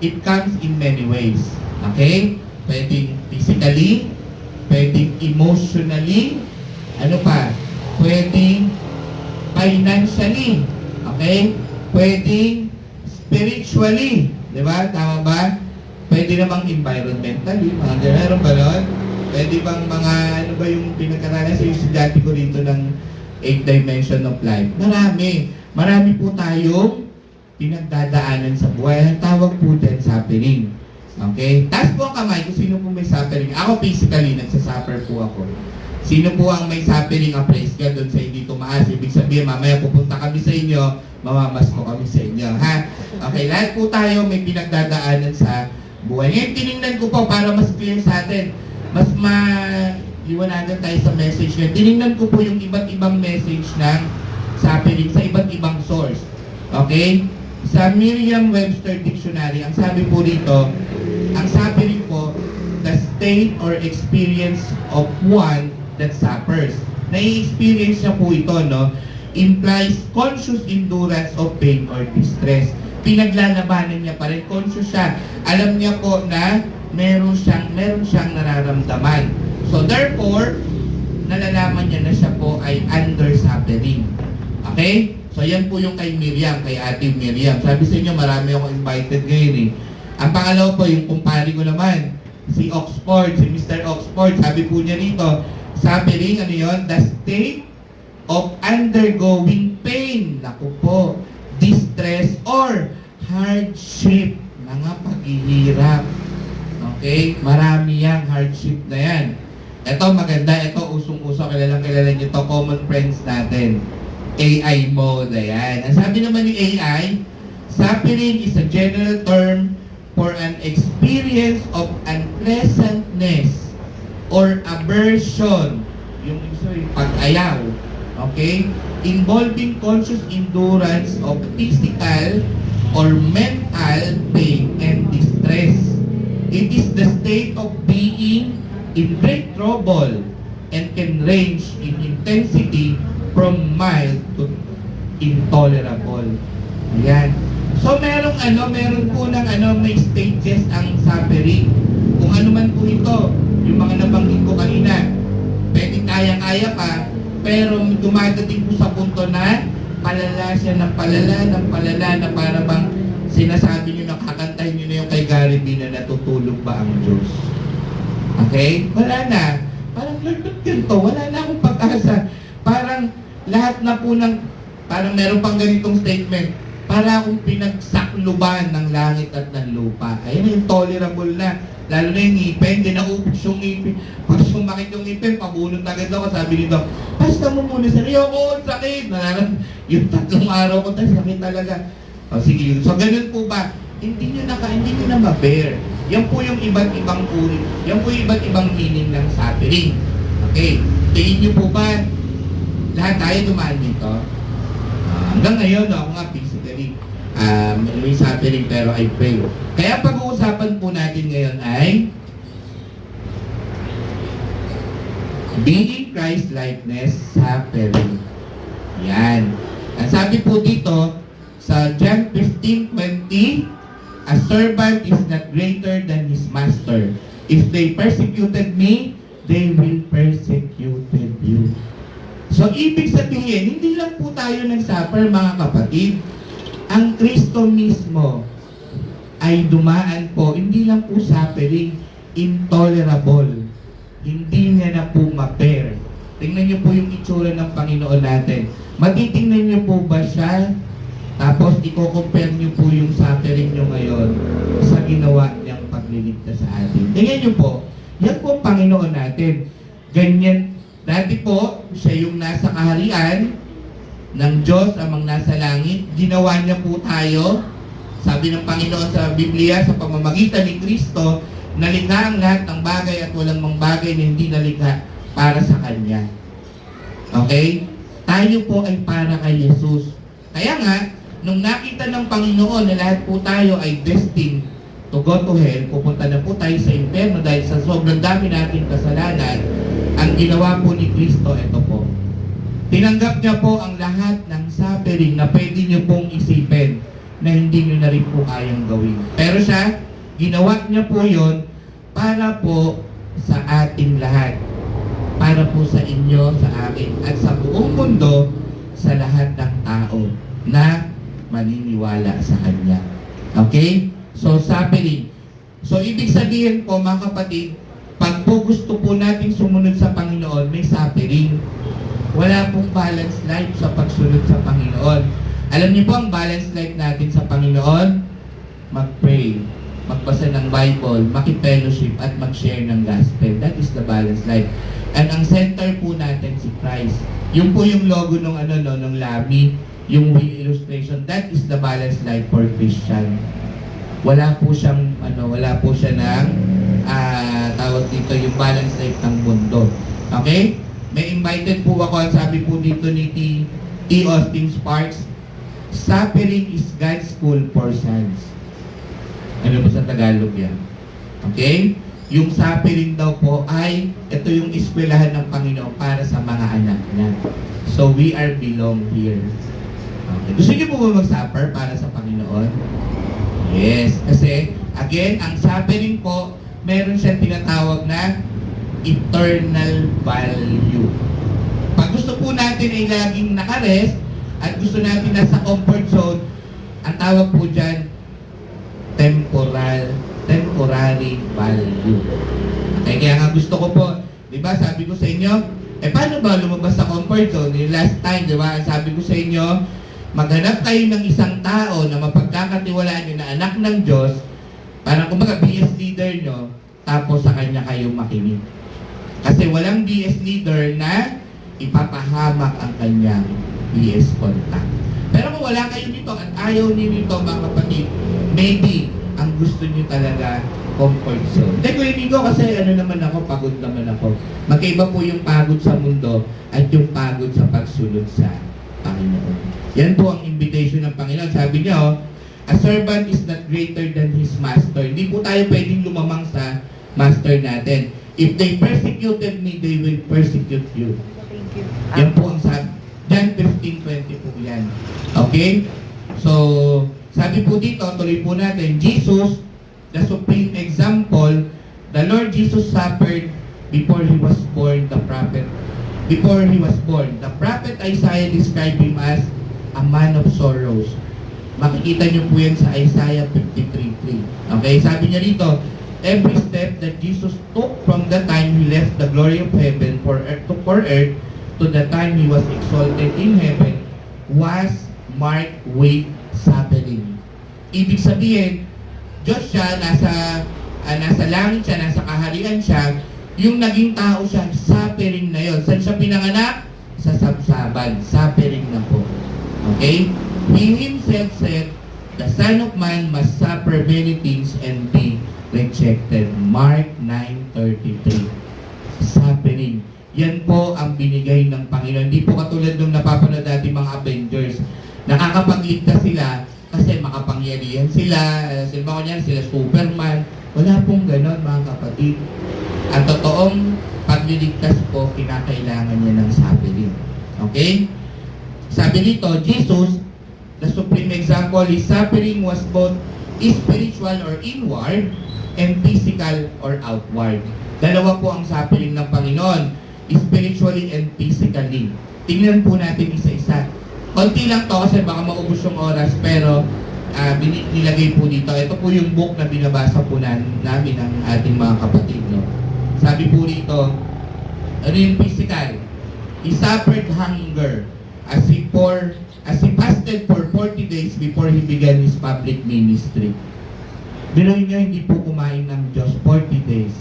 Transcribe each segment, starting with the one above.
it comes in many ways. Okay? Pwedeng physically, pwedeng emotionally, ano pa? Pwedeng financially, okay? Pwedeng spiritually, di ba? Tama ba? Pwede namang environmentally, mga gano'n ba nun? Pwede bang mga, ano ba yung pinagkaranas sa estudyante ko dito ng 8 dimension of life? Marami. Marami po tayong pinagdadaanan sa buhay. Ang tawag po dyan, suffering. Okay? Taas po ang kamay kung sino po may suffering. Ako physically, nagsasuffer po ako. Sino po ang may suffering, appraise ka doon sa hindi tumaas? Ibig sabihin, mamaya pupunta kami sa inyo, mamamas ko kami sa inyo. Ha? Okay, lahat po tayo may pinagdadaanan sa buhay. Ngayon, tinignan ko po para mas clear sa atin. Mas maliwanagan tayo sa message niya. Tinignan ko po yung iba't ibang message ng suffering sa iba't ibang source. Okay? Sa Merriam-Webster Dictionary, ang sabi po dito, ang suffering po, the state or experience of one that suffers. Nai-experience niya po ito, no? Implies conscious endurance of pain or distress. Pinaglalabanan niya pa rin, conscious siya. Alam niya po na meron siyang nararamdaman. So therefore, nalalaman niya na siya po ay under suffering. Okay? So yan po yung kay Miriam, kay Ate Miriam. Sabi sa inyo, marami akong invited ngayon eh. Ang pangalawa po, yung kumpare ko naman, si Oxford, si Mr. Oxford, sabi po niya rito, suffering, ano yun? The state of undergoing pain. Naku po, distress or hardship. Mga paghihirap. Okay? Marami yang hardship na yan. Ito maganda, ito usong-uso, kilala niyo to, common friends natin. AI mode, ayan. Ang sabi naman ni AI, suffering is a general term for an experience of unpleasantness or aversion, yung pag-ayaw, okay? Involving conscious endurance of physical or mental pain and distress. It is the state of being in great trouble and can range in intensity from mild to intolerable. Ayan. So meron po ng may stages ang suffering. Kung ano man po ito, yung mga nabanggit ko kanina, pwedeng kaya-kaya pa, pero dumadating po sa punto na palala siya ng palala na para bang sinasabi nyo, nakakantahin nyo na yung kay Gary B na natutulog ba ang Diyos. Okay? Wala na. Parang lulot ganito. Wala na akong pag-asa. Parang lahat na po ng, parang meron pang ganitong statement, para akong pinagsakluban ng langit at ng lupa. Ayun yung tolerable na. Lalo na yung ngipin, di naubos yung ngipin. Pag sumakit yung ngipin, pabunot agad ako. Sabi nito, basta mo muna sa riyo ko, sakit. Yung 3 araw ko, sakit talaga. O sige, so ganun po ba? Hindi nyo na ma-bear. Yan po yung iba't ibang uri. Yan po yung iba't ibang meaning ng suffering. Okay, tingin nyo po ba, lahat tayo dumaan dito? Hanggang ngayon, ako nga physically, may suffering pero I pray. Kaya pag-uusapan po natin ngayon ay being Christ-likeness suffering. Yan. Ang sabi po dito, sa John 15:20, a servant is not greater than his master. If they persecuted me, they will persecute you. So, ibig sabihin, hindi lang po tayo nag-suffer, mga kapatid. Ang Kristo mismo ay dumaan po, hindi lang po suffering, intolerable. Hindi niya na po ma-bear. Tingnan niyo po yung itsura ng Panginoon natin. Matitingnan niyo po ba siya? Tapos, i-compare niyo po yung suffering niyo ngayon sa ginawa niyang pagliligtas sa atin. Tingnan niyo po, yan po ang Panginoon natin. Ganyan. Dati po, siya yung nasa kaharian ng Diyos, amang nasa langit. Ginawa niya po tayo. Sabi ng Panginoon sa Biblia, sa pamamagitan ni Kristo, nalikha ang lahat ng bagay at walang mang bagay na hindi nalikha para sa Kanya. Okay? Tayo po ay para kay Jesus. Kaya nga, nung nakita ng Panginoon na lahat po tayo ay destined to go to hell, pupunta na po tayo sa impyerno dahil sa sobrang dami nating kasalanan, ang ginawa po ni Kristo, ito po. Tinanggap niya po ang lahat ng suffering na pwede niyo pong isipin na hindi nyo na rin po kayang gawin. Pero siya, ginawa niya po yon para po sa ating lahat. Para po sa inyo, sa akin, at sa buong mundo, sa lahat ng tao na maniniwala sa Kanya. Okay? So, suffering. So, ibig sabihin po, mga kapatid, pag po gusto po natin sumunod sa Panginoon, may suffering. Wala pong balance life sa pagsunod sa Panginoon. Alam niyo po ang balance life natin sa Panginoon? Mag-pray, magbasa ng Bible, maki-fellowship, at mag-share ng gospel. That is the balance life. And ang center po natin si Christ. Yung po yung logo ng ng Lami, yung wheel illustration, that is the balance life for Christian. Wala po siyang wala po siya ng tawag dito yung balance life ng mundo. Okay? May invited po ako, sabi po dito ni T. Austin Sparks, suffering is God's school for sons. Ano po sa Tagalog yan? Okay? Yung suffering daw po ay, ito yung eskwelahan ng Panginoon para sa mga anak niya. So, we are belong here. Okay. Gusto niyo po ba mag-suffer para sa Panginoon? Yes. Kasi, again, ang suffering po, meron siyang tinatawag na eternal value. Pag gusto po natin ay laging nakarest at gusto natin nasa comfort zone, ang tawag po dyan, temporary value. Okay, kaya nga gusto ko po, di ba, sabi ko sa inyo, paano ba lumabas sa comfort zone? Yung last time, di ba, sabi ko sa inyo, maghanap kayo ng isang tao na mapagkakatiwalaan nyo na anak ng Diyos, parang kumbaga BS leader nyo, tapos sa kanya kayo makinig. Kasi walang BS leader na ipapahamak ang kanyang BS contact. Pero kung wala kayo nito at ayaw niyo nito, mga kapatid, maybe ang gusto niyo talaga comfort zone. Hindi ko inigo kasi naman ako, pagod naman ako. Magkaiba po yung pagod sa mundo at yung pagod sa pagsunod sa Panginoon. Yan po ang invitation ng Panginoon. Sabi niya, a servant is not greater than his master. Hindi po tayo pwedeng lumamang sa master natin. If they persecuted me, they will persecute you. Thank you. Yan po ang sabi. John 15:20 po yan. Okay? So, sabi po dito, tuloy po natin, Jesus, the supreme example, the Lord Jesus suffered before He was born, the prophet. Before He was born, the prophet Isaiah described Him as a man of sorrows. Makikita niyo po yan sa Isaiah 53:3. Okay? Sabi niya dito, every step that Jesus took from the time He left the glory of heaven for earth to the time He was exalted in heaven was marked with suffering. Ibig sabihin, Diyos siya, nasa langit siya, nasa kaharian siya, yung naging tao siya, suffering na yon. Saan siya pinanganak? Sa sabsaban. Suffering na po. Okay? He Himself said, the Son of Man must suffer many things and be rejected. Mark 9:33. Suffering. Yan po ang binigay ng Panginoon. Hindi po katulad nung napapanood natin mga Avengers. Nakakapagligtas sila kasi makapangyarihan sila. Sila sila Superman. Wala pong ganon, mga kapatid. Ang totoong pagliligtas po, kinakailangan niya ng suffering. Okay? Sabi dito, Jesus, the supreme example, His suffering was both spiritual or inward and physical or outward. Dalawa po ang suffering ng Panginoon, spiritually and physically. Tingnan po natin isa-isa. Konti lang to kasi baka maubos yung oras, pero nilagay po dito. Ito po yung book na binabasa po namin ng ating mga kapatid. No? Sabi po dito, ano yung physical? He suffered hunger as he fasted for 40 days before he began his public ministry. Binuhin niyo, hindi po kumain ng Diyos 40 days.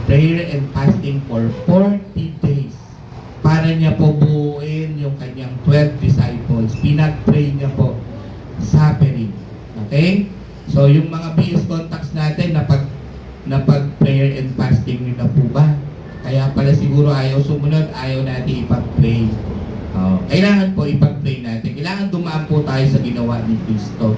Prayer and fasting for 40 days. Para niya po buuin yung kanyang 12 disciples. Pinag-pray niya po. Suffering. Okay? So, yung mga BS contacts natin na pag-prayer and fasting nyo na po ba? Kaya pala siguro ayaw sumunod, ayaw natin ipag-pray. Kailangan po ipag-pray natin. Kailangan dumaan po tayo sa ginawa ni Kristo.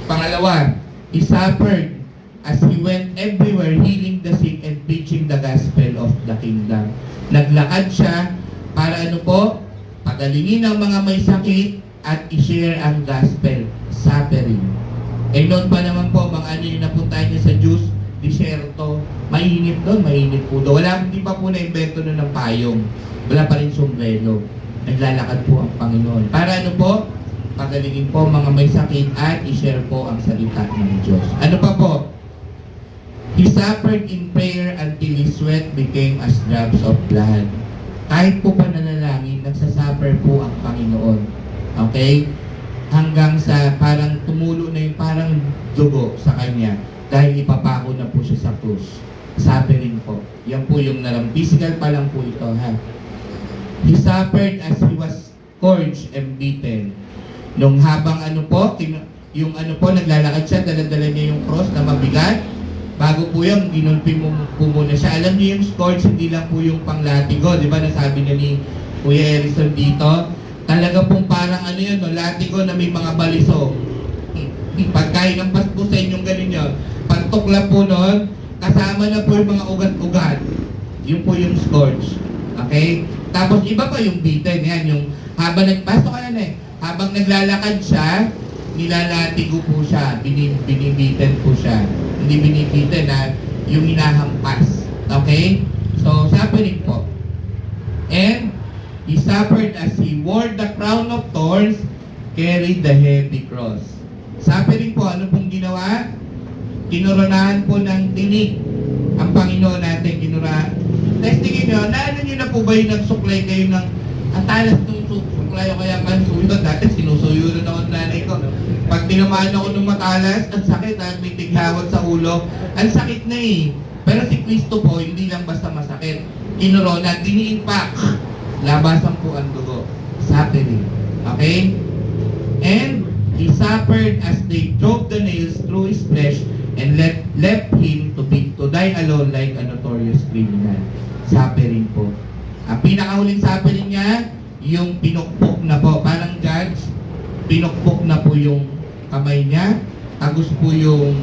Pangalawa, He suffered as He went everywhere healing the sick and preaching the gospel of the kingdom. Naglakad siya para ano po? Pagalingin ang mga may sakit at i-share ang gospel. suffering. Eh noon pa naman po, mga ano yung napuntahan niya sa Diyos, disyerto, mainit doon, mainit po doon. Hindi pa po na-invento nun ng payong. Wala pa rin sombrero. Naglalakad po ang Panginoon. Para ano po? Pagalingin po mga may sakit at i-share po ang salita ng Diyos. Ano pa po? He suffered in prayer until his sweat became as drops of blood. Kahit po pa nanalangin, nagsasuffer po ang Panginoon. Okay? Hanggang sa parang tumulo na yung parang dugo sa kanya dahil ipapako na po siya sa krus. Suffering po. Yan po yung physical pa lang po ito, ha? He suffered as he was scourged and beaten. Nung habang naglalakad siya, dala-dala niya yung cross na mabigat. Bago po yung ginulpi mo muna siya. Alam niyo yung scourge, hindi lang po yung panglatigo. Di ba nasabi na ni Kuya Erison dito? Talaga pong parang latigo na may mga baliso. Pagkain ng paspo sa inyong ganin yun. Pagtukla po nun, kasama na po yung mga ugat-ugat. Yun po yung scourge. Okay? Tapos iba pa yung beaten. Yan, yung habang habang naglalakad siya, nilalatigo po siya, binibitan po siya. Hindi binibitan yung hinahampas. Okay? So, suffering po. And, he suffered as he wore the crown of thorns, carried the heavy cross. Suffering po, ano pong ginawa? Kinoronahan po ng tinig ang Panginoon natin, testingin nyo, naano nyo na po ba yung nagsuklay kayo ng ang talas ng suklay o kaya pansuyo? Dati sinusuyo rin ako ng nanay ko. Pag tinamaan ako ng matalas, ang sakit at may tighawat sa ulo. Ang sakit na eh. Pero si Kristo po, hindi lang basta masakit. Kinorona, diniimpak. Labasan po ang dugo. Suffering. Okay? And he suffered as they drove the nails through his flesh and left him to die alone like a notorious criminal. Suffering po. Ang pinakahuling suffering niya, yung pinukpok na po. Parang judge, pinukpok na po yung kamay niya. Tagos po yung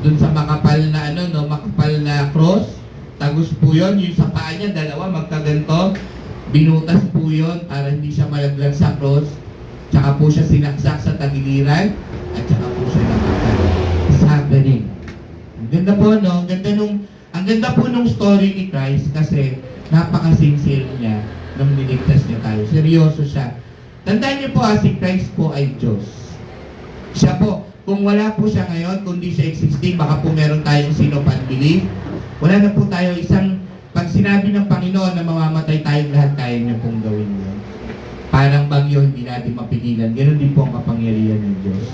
dun sa makapal na makapal na cross. Tagos po yun. Yung sa paa niya, dalawa, magkaganto. Binutas po yun para hindi siya malaglag sa cross. Tsaka po siya sinaksak sa tagiliran. At tsaka po siya nakakal. Suffering. Ang ganda po, no? Ang ganda po nung story ni Christ kasi napaka-sincere niya nung niligtas niya tayo. Seryoso siya. Tandaan niyo po, si Christ po ay Diyos. Siya po, kung wala po siya ngayon, kundi siya existing, baka po meron tayong sino pan-believe. Wala na po tayo pag sinabi ng Panginoon na mamamatay tayong lahat, kaya niya pong gawin yun. Parang bagyo, hindi natin mapigilan. Ganon din po ang kapangyarihan ng Diyos.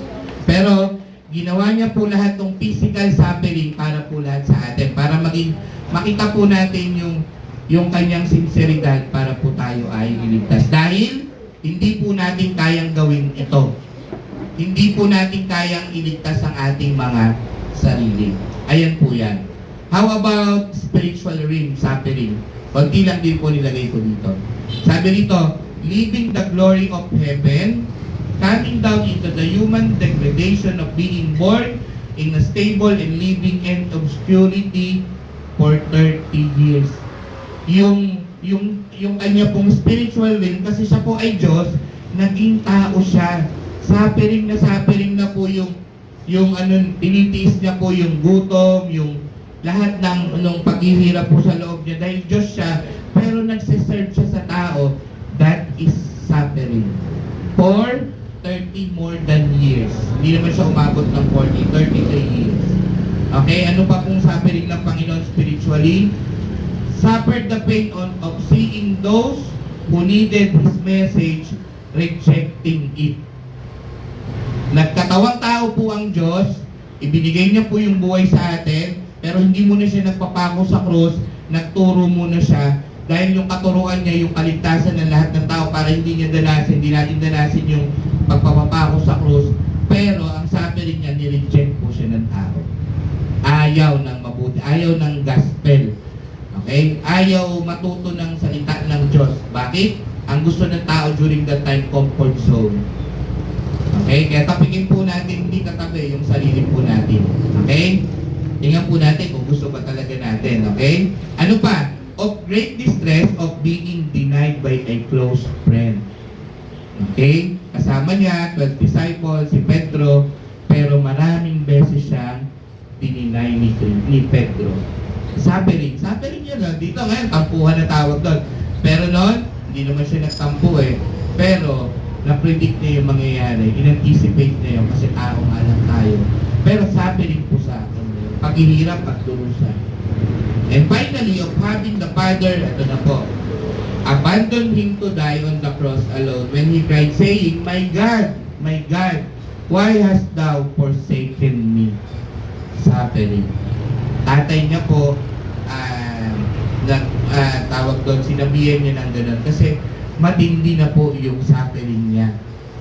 Pero, ginawa niya po lahat ng physical suffering para po lahat sa atin. Para makita po natin yung kanyang sinseridad para po tayo ay iligtas. Dahil, hindi po natin kayang gawin ito. Hindi po natin kayang iligtas ang ating mga sarili. Ayan po yan. How about spiritual suffering? Kunti lang din po nilagay ko dito. Sabi rito, leaving the glory of heaven, coming down into the human degradation of being born in a stable and living in obscurity for 30 years. Yung kanya pong spiritual din, kasi siya po ay Diyos, naging tao siya. Suffering na po yung tinitiis niya po yung gutom, yung lahat ng paghihirap po sa loob niya. Dahil Diyos siya, pero nagsiserve siya sa tao, that is suffering. For 30 more than years. Hindi naman siya umabot ng 33 years. Okay, ano pa pong suffering ng Panginoon spiritually? Suffered the pain of seeing those who needed His message rejecting it. Nagkatawang tao po ang Diyos, ibinigay niya po yung buhay sa atin, pero hindi muna siya nagpapako sa krus, nagturo muna siya, dahil yung katuruan niya, yung kaligtasan ng lahat ng tao para hindi natin danasin yung pagpapako sa krus, pero ang suffering niya, nireject po siya ng tao. Ayaw ng mabuti, ayaw ng gospel. Okay? Ayaw matuto ng salita ng Diyos. Bakit? Ang gusto ng tao during that time, comfort zone. Okay? Kaya tapikin po natin, hindi katabi yung sarili po natin. Okay? Tingnan po natin kung gusto ba talaga natin. Okay? Ano pa? Of great distress of being denied by a close friend. Okay? kasama niya, 12 disciples, si Pedro, pero maraming beses siyang dininay ni Pedro. Suffering yun, no? Dito ngayon, tampuhan na tawag doon. Pero noon, hindi naman siya nagtampo eh. Pero, na-predict niya yung mangyayari, in-anticipate niya yun kasi tao nga lang tayo. Pero suffering po sa akin, paghihirap at durusan. And finally, of having the Father, ito na po, abandoned him to die on the cross alone when he cried saying, my God, why hast thou forsaken me? Suffering. Tatay niya po, tawag doon, sinabihan niya ng ganun kasi matindi na po yung suffering niya.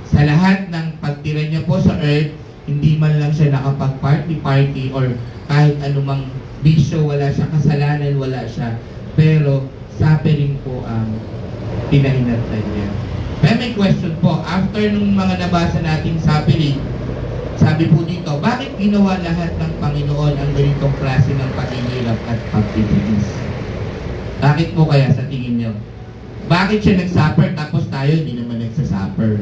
Sa lahat ng pagtira niya po sa earth, hindi man lang siya nakapag-party or kahit anumang bisyo, wala siya, kasalanan, wala siya. Pero suffering po ang pinahinatnan niya. Pero may question po, after nung mga nabasa nating suffering, sabi po dito, bakit ginawa lahat ng Panginoon ang ganitong klase ng paghihirap at pagtitiis? Bakit po kaya sa tingin niyo? Bakit siya nag-suffer tapos tayo hindi naman nagsasuffer?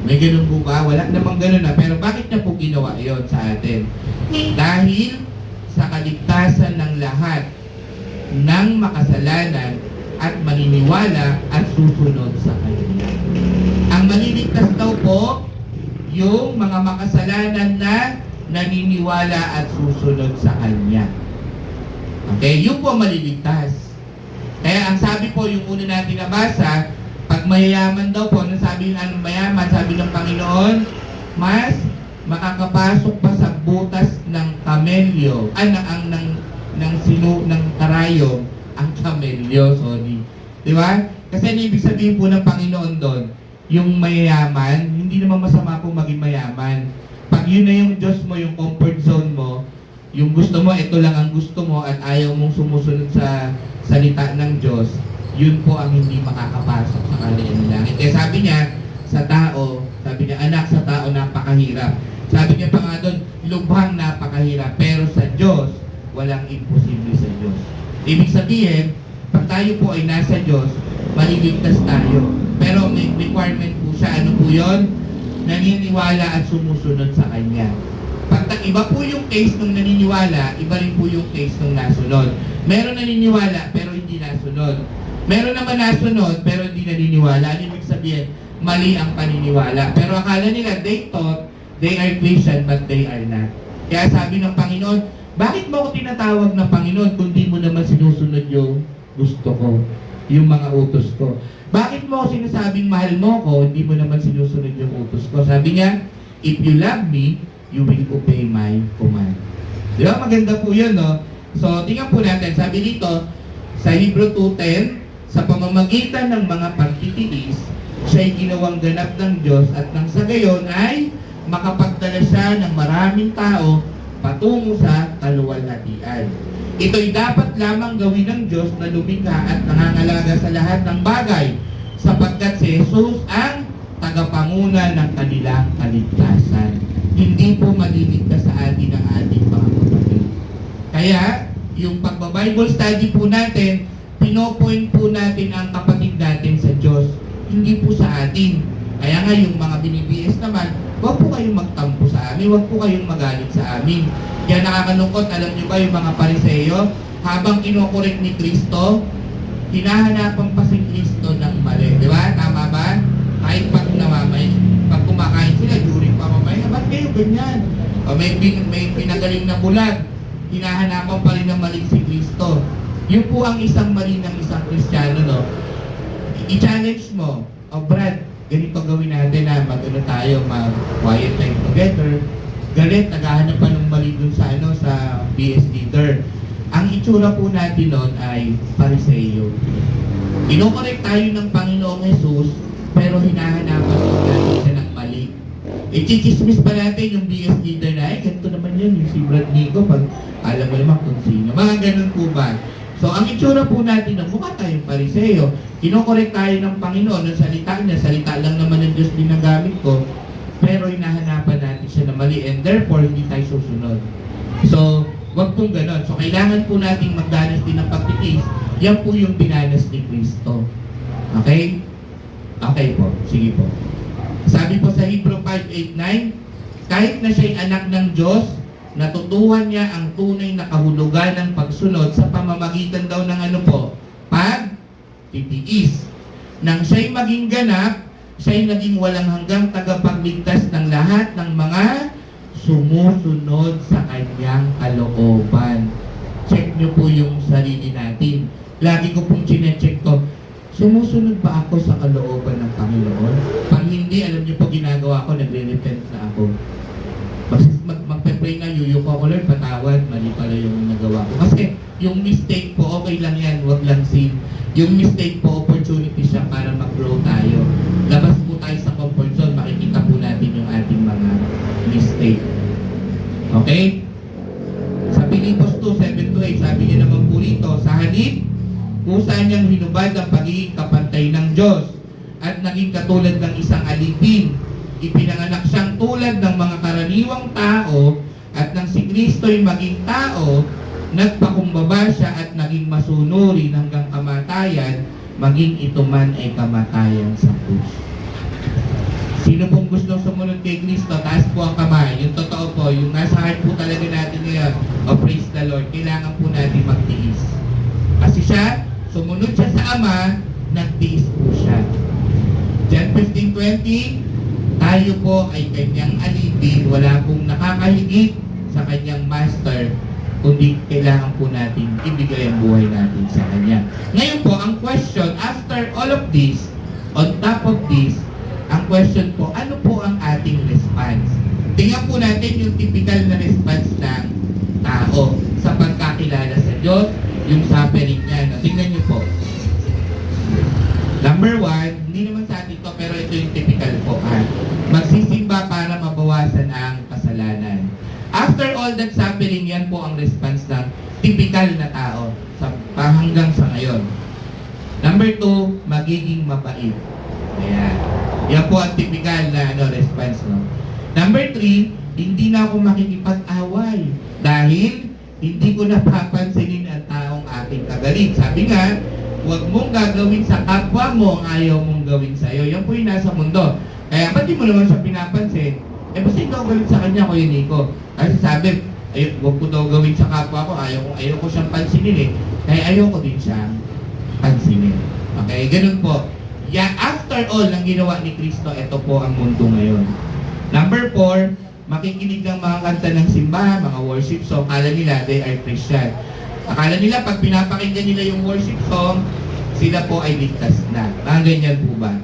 May ganun po ba? Wala namang ganun na. Pero bakit niya po ginawa yon sa atin? Dahil sa kaligtasan ng lahat ng makasalanan at maniniwala at susunod sa Kanya. Ang maliligtas daw po, yung mga makasalanan na naniniwala at susunod sa Kanya. Okay? Yung po maliligtas. Kaya ang sabi po, yung una natin nabasa, pag mayayaman daw po, nang sabi ng anong mayaman, sabi ng Panginoon, mas makakapasok pa sa butas ng kamelyo, ng karayom, ang kamelyo, sorry. Di ba? Kasi ang ibig sabihin po ng Panginoon doon, yung mayayaman, hindi naman masama po maging mayaman. Pag yun na yung Diyos mo, yung comfort zone mo, yung gusto mo, ito lang ang gusto mo at ayaw mong sumusunod sa salita ng Diyos, yun po ang hindi makakapasok sa kaharian ng langit. Kaya sabi niya, sa tao, sabi niya, anak, sa tao napakahirap. Sabi niya pa nga doon, lubhang napakahirap. Pero sa Diyos, walang imposible sa Diyos. Ibig sabihin, pag tayo po ay nasa Diyos, maliligtas tayo. Pero may requirement po siya. Ano po yun? Naniniwala at sumusunod sa Kanya. Pag iba po yung case ng naniniwala, iba rin po yung case ng nasunod. Meron naniniwala, pero hindi nasunod. Meron naman nasunod, pero hindi naniniwala. Ano ibig sabihin? Mali ang paniniwala. Pero akala nila, they thought they are Christian, but they are not. Kaya sabi ng Panginoon, bakit mo ako tinatawag na Panginoon kung di mo naman sinusunod yung gusto ko, yung mga utos ko? Bakit mo ako sinasabing mahal mo ko, hindi mo naman sinusunod yung utos ko? Sabi niya, if you love me, you will obey my command. Di ba? Maganda po yun, no? So, tingnan po natin. Sabi dito, sa Hebrew 2:10, sa pamamagitan ng mga pagtitiis, siya'y ginawang ganap ng Diyos at nang sa gayon ay makapagdala siya ng maraming tao patungo sa kaluwalhatian. Ito'y dapat lamang gawin ng Diyos na lumikha at nangangalaga sa lahat ng bagay sapagkat si Jesus ang tagapanguna ng kanilang kaligtasan. Hindi po maliligtas sa atin ang ating mga kapatid. Kaya, yung pagba-Bible study po natin, pinopoint po natin ang kapatid natin sa Diyos. Hindi po sa atin. Kaya nga yung mga binibias naman, huwag po kayong magtampo sa amin, huwag po kayong magalit sa amin. Kaya nakakalungkot, alam niyo ba yung mga Pariseo, habang kinokorek ni Kristo, hinahanapan pa si Kristo ng mali. Di ba? Tama ba? Kahit pag kumakain sila, during pamamay, ba't kayo ganyan? O may pinagaling na bulag, hinahanapan pa rin ng mali si Kristo. Yun po ang isang mali ng isang Kristiyano, no? I-challenge mo, Brad, ganito gawin natin na mag-ano tayo, mag-quiet time together. Galit, naghahanap pa ng mali dun sa, sa BS leader. Ang itsura po natin nun ay Pariseo. Inokorek tayo ng Panginoong Jesus, pero hinahanapan natin siya ng mali. Chichismis pa natin yung BS leader na, ganito naman yun, yung si Brad Nico, pag alam mo naman kung sino. Mga ganun po ba? So, ang itsura po natin ng mukha tayong Pariseo. Kinokorek tayo ng Panginoon ng salita niya. Salita lang naman ng Diyos din ang gamit ko. Pero hinahanapan natin siya na mali and therefore hindi tayo susunod. So, wag pong ganon. So, kailangan po nating magdanas din ng pagtitiis. Yan po yung binanas ni Kristo. Okay? Okay po. Sige po. Sabi po sa Hebrew 5:8-9, kahit na siya'y anak ng Diyos, natutuhan niya ang tunay na kahulugan ng pagsunod sa pamamagitan daw ng ano po, pagtitiis. Nang siya'y maging ganap, siya'y naging walang hanggang tagapagligtas ng lahat ng mga sumusunod sa kanyang kalooban. Check nyo po yung sarili natin. Lagi ko pong chinecheck to. Sumusunod ba ako sa kalooban ng Panginoon? Pag hindi, alam niyo po ginagawa ko, nagre-repent na ako. Magpe-pray na, yuyuko ako, Lord, patawad, mali pala yung nagawa ko. Kasi yung mistake po, okay lang yan, wag lang sin. Yung mistake po, opportunity siya para mag-grow tayo. Labas po tayo sa comfort zone, makikita po natin yung ating mga mistake. Okay? Sa Pilipos 2:7-8, sabi niya naman po rito, sa halip, kung saan niyang hinubad ang pagiging kapantay ng Diyos at naging katulad ng isang alipin. Ipinanganak siyang tulad ng mga karaniwang tao at nang si Kristo'y maging tao, nagpakumbaba siya at naging masunurin hanggang kamatayan, maging ito man ay kamatayan sa krus. Sino pong gustong sumunod kay Kristo, taas po ang kamay. Yung totoo po, yung nasa heart po talaga natin ngayon, praise the Lord, kailangan po natin magtiis. Kasi siya, sumunod siya sa Ama, nagtiis po siya. John 15:20, tayo po ay kanyang alipin, wala pong nakakahigit sa kanyang master, kundi kailangan po natin ibigay ang buhay natin sa kanya. Ngayon po, ang question, after all of this, on top of this, ang question po, ano po ang ating response? Tingnan po natin yung typical na response ng tao sa pagkakilala sa Diyos, yung suffering niya. No? Tingnan niyo po. Number 1, hindi naman sa atin to, pero ito yung typical po. Magsisimba para mabawasan ang kasalanan. After all that suffering, yan po ang response ng typical na tao sa hanggang sa ngayon. Number 2, magiging mabait. Ayan. Yan po ang typical na response. No? Number 3, hindi na ako makikipag-away dahil hindi ko napapansinin ang taong aking kagalit. Sabi nga, huwag mong gagawin sa kapwa mo ang ayaw mong gawin sa iyo. Yan po yung nasa mundo. Kaya ba't di mo naman siya pinapansin? Basta ikaw galit sa kanya, Kuya Nico. Kasi sabi, huwag ko daw gawin sa kapwa ko. Ayaw ko siyang pansinin eh. Kaya ayaw ko din siyang pansinin. Okay, ganun po. Yeah, after all ng ginawa ni Kristo, ito po ang mundo ngayon. Number 4, makikinig ng mga kanta ng simbahan, mga worship song. Akala nila, they are Christian. Akala nila, pag pinapakinggan nila yung worship song, sila po ay ligtas na. Ganyan po ba?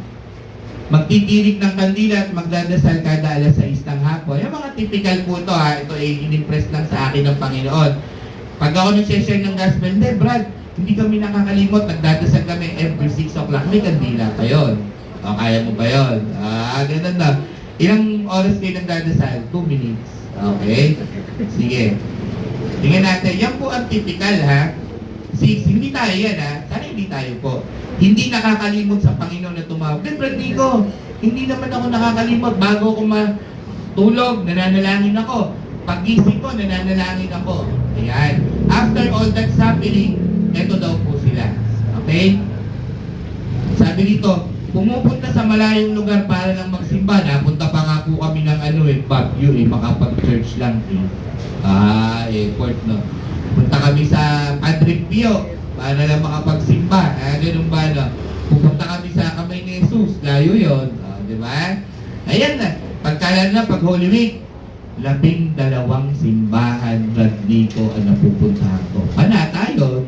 Magtitirik ng kandila at magdadasal kada alas 6 ng hapon. Yung mga typical po ito ito ay in-impress lang sa akin ng Panginoon. Pag ako nag-share ng gospel, hindi Brad, hindi kami nakakalimot, nagdadasal kami every 6 o'clock, may kandila pa yun. O, kaya mo ba yun? Ganun na. Ilang oras kayo nagdadasal? 2 minutes. Okay? Sige. Tingnan natin. Yan po ang typical hindi tayo yan Sana hindi tayo po. Hindi nakakalimot sa Panginoon na tumawag. Then Brad Nico, hindi naman ako nakakalimot. Bago ako matulog, nananalangin ako. Pag-gising ko, nananalangin ako. Ayan. After all that suffering, eto daw po sila. Okay? Sabi dito, pumupunta sa malayong lugar para lang magsimba. Napunta pa nga po kami ng Baguio makapag-church lang airport no. Punta kami sa Padre Pio para lang makapagsimba. Ganun ba no? Pupunta kami sa Kamay ni Jesus. Layo yun. Di ba? Ayan na. Pagkalan na, pag Holy Week, 12 simbahan Brad Nico ang napupuntahan ko. Panata yun.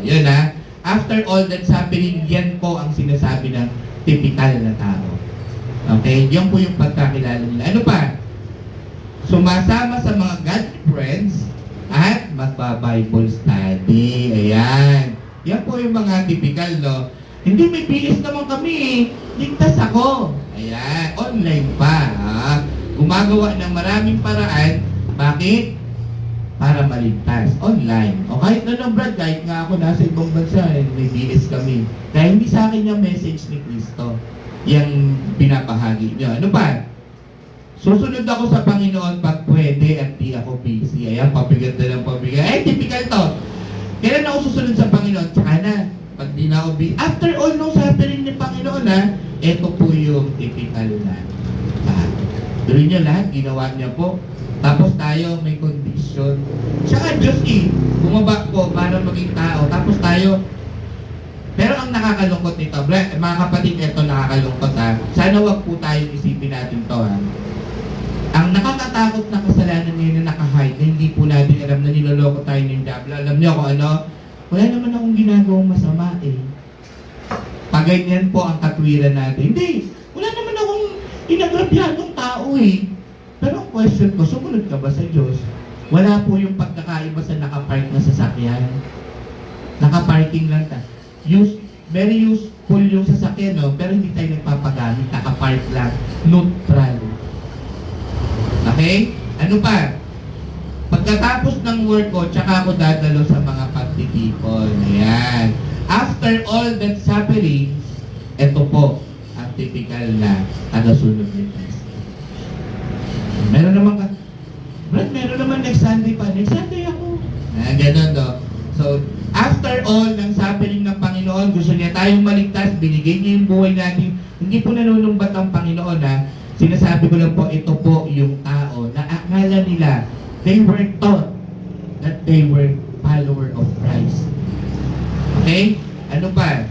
Yun After all that's happening, yan po ang sinasabi ng typical na tao. Okay? Yan po yung pagkakilala nila. Ano pa? Sumasama sa mga godly friends at magba-Bible study. Ayan. Yan po yung mga typical, no? Hindi, may bilis naman kami. Ligtas ako. Ayan. Online pa. Gumagawa ng maraming paraan. Bakit? Para maligtas. Online. O kahit na lang, Brad, kahit nga ako nasa ibang bansa, may bilis kami. Dahil hindi sa akin yung message ni Kristo. Yung binabahagi niyo. Ano ba? Susunod ako sa Panginoon pag pwede at di ako busy. Ayan, pabigat na lang pabigat. Typical to. Kailan ako susunod sa Panginoon? Tsaka na. Pag di na ako busy. After all nung suffering ni Panginoon Ito po yung typical na tao. Tuloy niyo lahat, ginawa niya po. Tapos tayo may condition. Siya nga Diyos bumaba po para maging tao. Tapos tayo, pero ang nakakalungkot nito, mga kapatid, ito nakakalungkot ha. Sana wag po tayong isipin natin to ha. Ang nakakatakot na kasalanan ngayon na naka-hide, na hindi po natin alam na niloloko tayo ng diablo. Alam niyo kung ano? Wala naman akong ginagawang masama eh. Paganyan po ang katwiran natin. Hindi, wala naman akong inagrabyadong tao eh. Pero ang question ko, sumunod ka ba sa Diyos? Wala po yung pagkakaiba sa nakapark na sasakyan. Nakaparking lang ta. Very useful yung sasakyan, no? Pero hindi tayo nagpapagamit. Nakapark lang. Neutral. Okay? Ano pa? Pagkatapos ng work ko, tsaka ako dadalo sa mga pagtitipon. Ayan. After all that's happening, ito po ang typical na tagasunod ni Kristo. Meron naman ka, Brad, meron naman next Sunday pa. Next Sunday ako. Ganun, no? So, after all ng happening ng Panginoon, gusto niya tayong maligtas, binigay niya yung buhay natin. Hindi po nanunumbat ang Panginoon, ha? Sinasabi ko lang po, ito po yung tao na akala nila, they were taught that they were follower of Christ. Okay? Ano pa?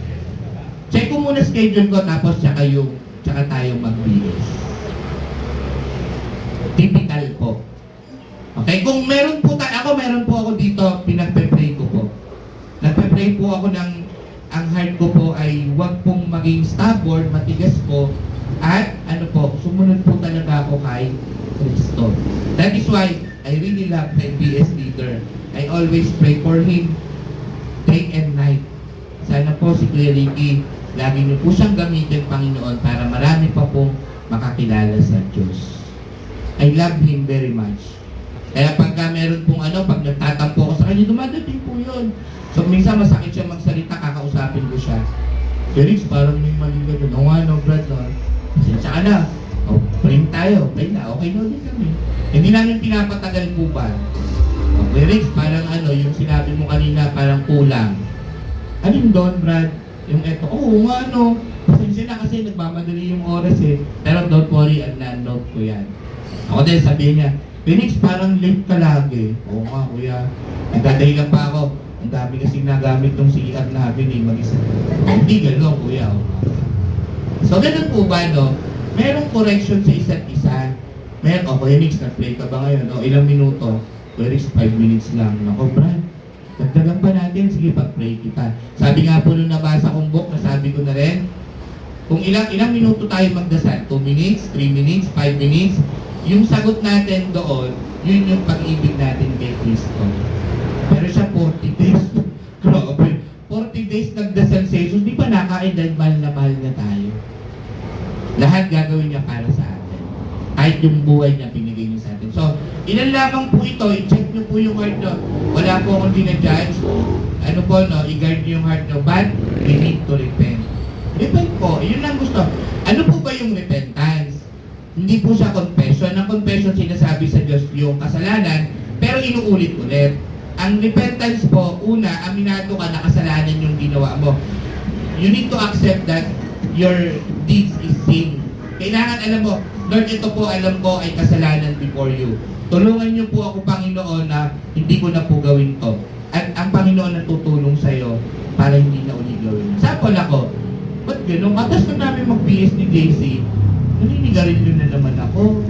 Check ko muna schedule ko, tapos tsaka tayo mag-BS. Typical po. Okay? Kung meron po ako dito, pinagpe-pray ko po. Nagpe-pray po ako ang heart ko po ay huwag pong maging stubborn, matigas po, at sumunod po talaga ako kay Kristo. That is why I really love my BS leader. I always pray for him day and night. Sana po si Kuya Ricky, lagi niyo po siyang gamitin, Panginoon, para marami pa pong makakilala sa Diyos. I love him very much. Kaya pagka meron pong pag nagtatampo ko sa kanya, dumadating po yun. So minsan masakit siya magsalita, kakausapin ko siya. Felix, parang may mali ka doon. O Brad, no? Saka na. Pray tayo. Pray na. Okay na ulit kami. Hindi namin pinapatagal po ba? Felix, parang yung sinabi mo kanina, parang kulang. Alin doon, Brad? Yung eto, pasensya na kasi nagmamadali yung oras eh. Pero don't worry, na-note ko yan. Ako din, sabihin niya, Phoenix, parang late ka lagi. Oo nga, kuya. Nagdadahilan pa ako. Ang dami kasing nagamit tong CR namin eh, mag-isa. Hindi gano'n, kuya. So, ganun po ba, no? Merong correction sa isa't isa. Kuya Nix, nag-play ka ba ngayon? Ilang minuto? Kuya Nix, 5 minutes lang. Nako, Brad, dagdagan pa natin. Sige, pag-play kita. Sabi nga po nung nabasa kong book, nasabi ko na rin, kung ilang minuto tayo magdasal, 2 minutes, 3 minutes, 5 minutes, yung sagot natin doon, yun yung pag-ibig natin kay Kristo. Pero siya 40 days, grabe, 40 days nagdasal sa Jesus, di ba nakain dahil mahal na tayo? Lahat gagawin niya para sa atin. Kahit yung buhay niya, pinigay niya sa atin. So, ilan lamang po ito, i-check niyo po yung heart nyo. Wala po akong dinajudge. I-guard niyo yung heart nyo. But, we need to repent. Repent po, yun lang gusto. Ano po ba yung repentance? Hindi po siya confession. Ang confession sinasabi sa Diyos yung kasalanan, pero inuulit-ulit. Ang repentance po, una, aminado ka na kasalanan yung ginawa mo. You need to accept that your deeds is sin. Kailangan alam mo, Lord, ito po alam ko ay kasalanan before you. Tulungan niyo po ako, Panginoon, na hindi ko na po gawin to. At ang Panginoon na tutulong sa'yo para hindi na uli gawin. Sample ako, ba't gano'n? Katas na namin mag-PS ni JC, naninigarilyo na naman ako.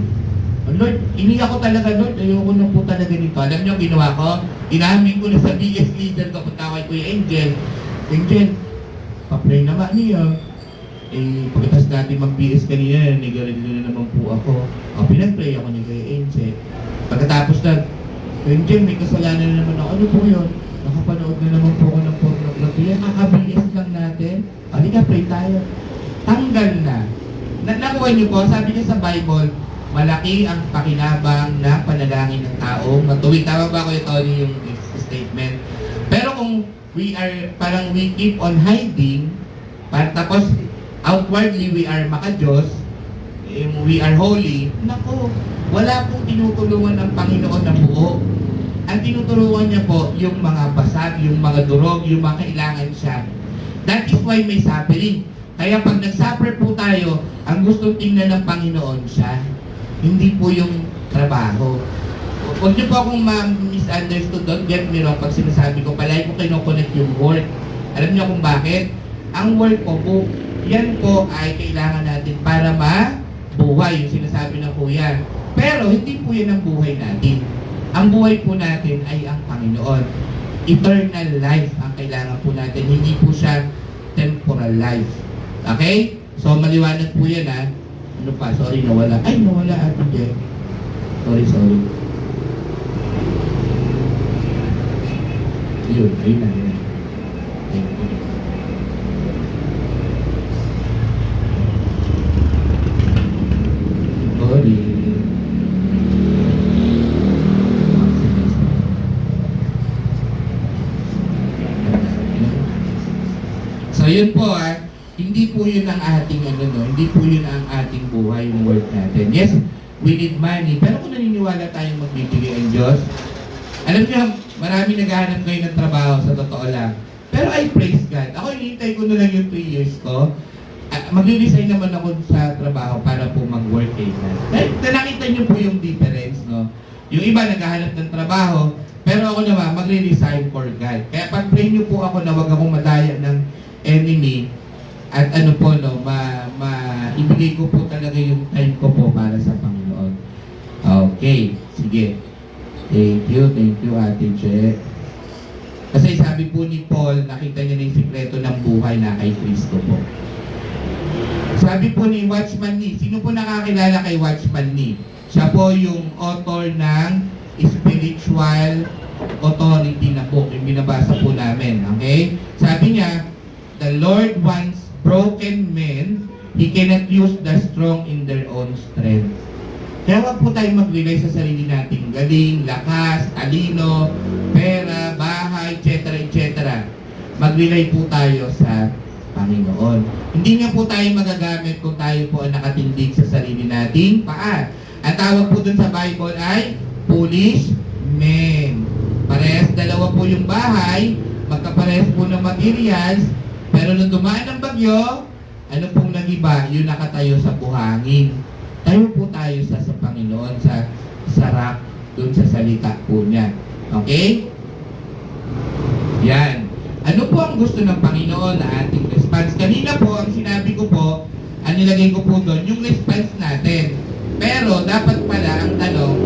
Lord, iniyak ko talaga, Lord. Ayoko na po talaga nito. Alam niyo, ginawa ko, inamin ko na sa BS leader ko, punta ko kay Kuya Angel. Angel, pa-pray naman niya. Pagkatas natin mag-BS kanina, naninigarilyo na naman po ako. Pinag-pray ako ni Kuya Angel. Pagkatapos na, Angel, may kasalanan na naman ako. Ano po yun? Nakapanood na naman po ako ng pornography. Kaka-BS lang natin. Halika, pray tayo. Tanggal na. Nakuha niyo po, sabi niya sa Bible, malaki ang pakinabang na panalangin ng tao. Matuwid, tama ba ko ito yung statement? Pero kung we keep on hiding, tapos outwardly we are maka-Diyos, we are holy, naku, wala pong tinutulungan ng Panginoon na buo. Ang tinutulungan niya po, yung mga basag, yung mga durog, yung mga kailangan siya. That is why may suffering. Kaya pag nag-suffer po tayo, ang gusto tingnan ng Panginoon siya. Hindi po yung trabaho. Huwag niyo po akong ma-misunderstood, don't get me wrong pag sinasabi ko, palagi ko kinoconnect yung work. Alam niyo kung bakit? Ang work po, yan po ay kailangan natin para mabuhay, yung sinasabi ng kuya. Pero hindi po yan ang buhay natin. Ang buhay po natin ay ang Panginoon. Eternal life ang kailangan po natin, hindi po siya temporal life. Okay? So maliwanag po yan ha. Ano pa? Sorry, nawala. Ay, nawala Ate Jen. Sorry. Yun, ayun na. Thank you. Sorry. So yun po hindi po yun ang ating hindi po yun ang ating buhay, yung work natin. Yes, we need money, pero kung naniniwala tayong magbibigay ang Diyos, alam niyo, marami naghahanap ngayon ng trabaho sa totoo lang. Pero I praise God. Ako hinihintay ko na lang yung 3 years ko. Mag-resign naman ako sa trabaho para po mag-work dahil nakita niyo po yung difference, no? Yung iba naghahanap ng trabaho, pero ako naman magre-resign for God. Kaya pag-pray niyo po ako na wag akong madaya ng enemy at ibigay ko po talaga yung time ko po para sa Panginoon. Okay, sige. Thank you, Ate Che. Kasi sabi po ni Paul, nakita niya na yung sikreto ng buhay na kay Kristo po. Sabi po ni Watchman Nee, sino po nakakilala kay Watchman Nee? Siya po yung author ng spiritual authority na book, yung binabasa po namin. Okay? Sabi niya, the Lord wants broken men, He cannot use the strong in their own strength. Kaya wag po tayo mag-rely sa sarili nating galing, lakas, talino, pera, bahay, etc. Mag-rely po tayo sa Panginoon. Hindi nga po tayo magagamit kung tayo po ang nakatindig sa sarili nating paa. Ang tawag po dun sa Bible ay foolish men. Parehas dalawa po yung bahay, magkaparehas po ng materials, pero nung dumaan ang bagyo, ano pong nagiba? Yung nakatayo sa buhangin. Tayo po tayo sa Panginoon, sa rock, dun sa salita po niya. Okay? Yan. Ano po ang gusto ng Panginoon na ating response? Kanina po, ang sinabi ko po, ang nilagay ko po doon, yung response natin. Pero, dapat pala ang tanong,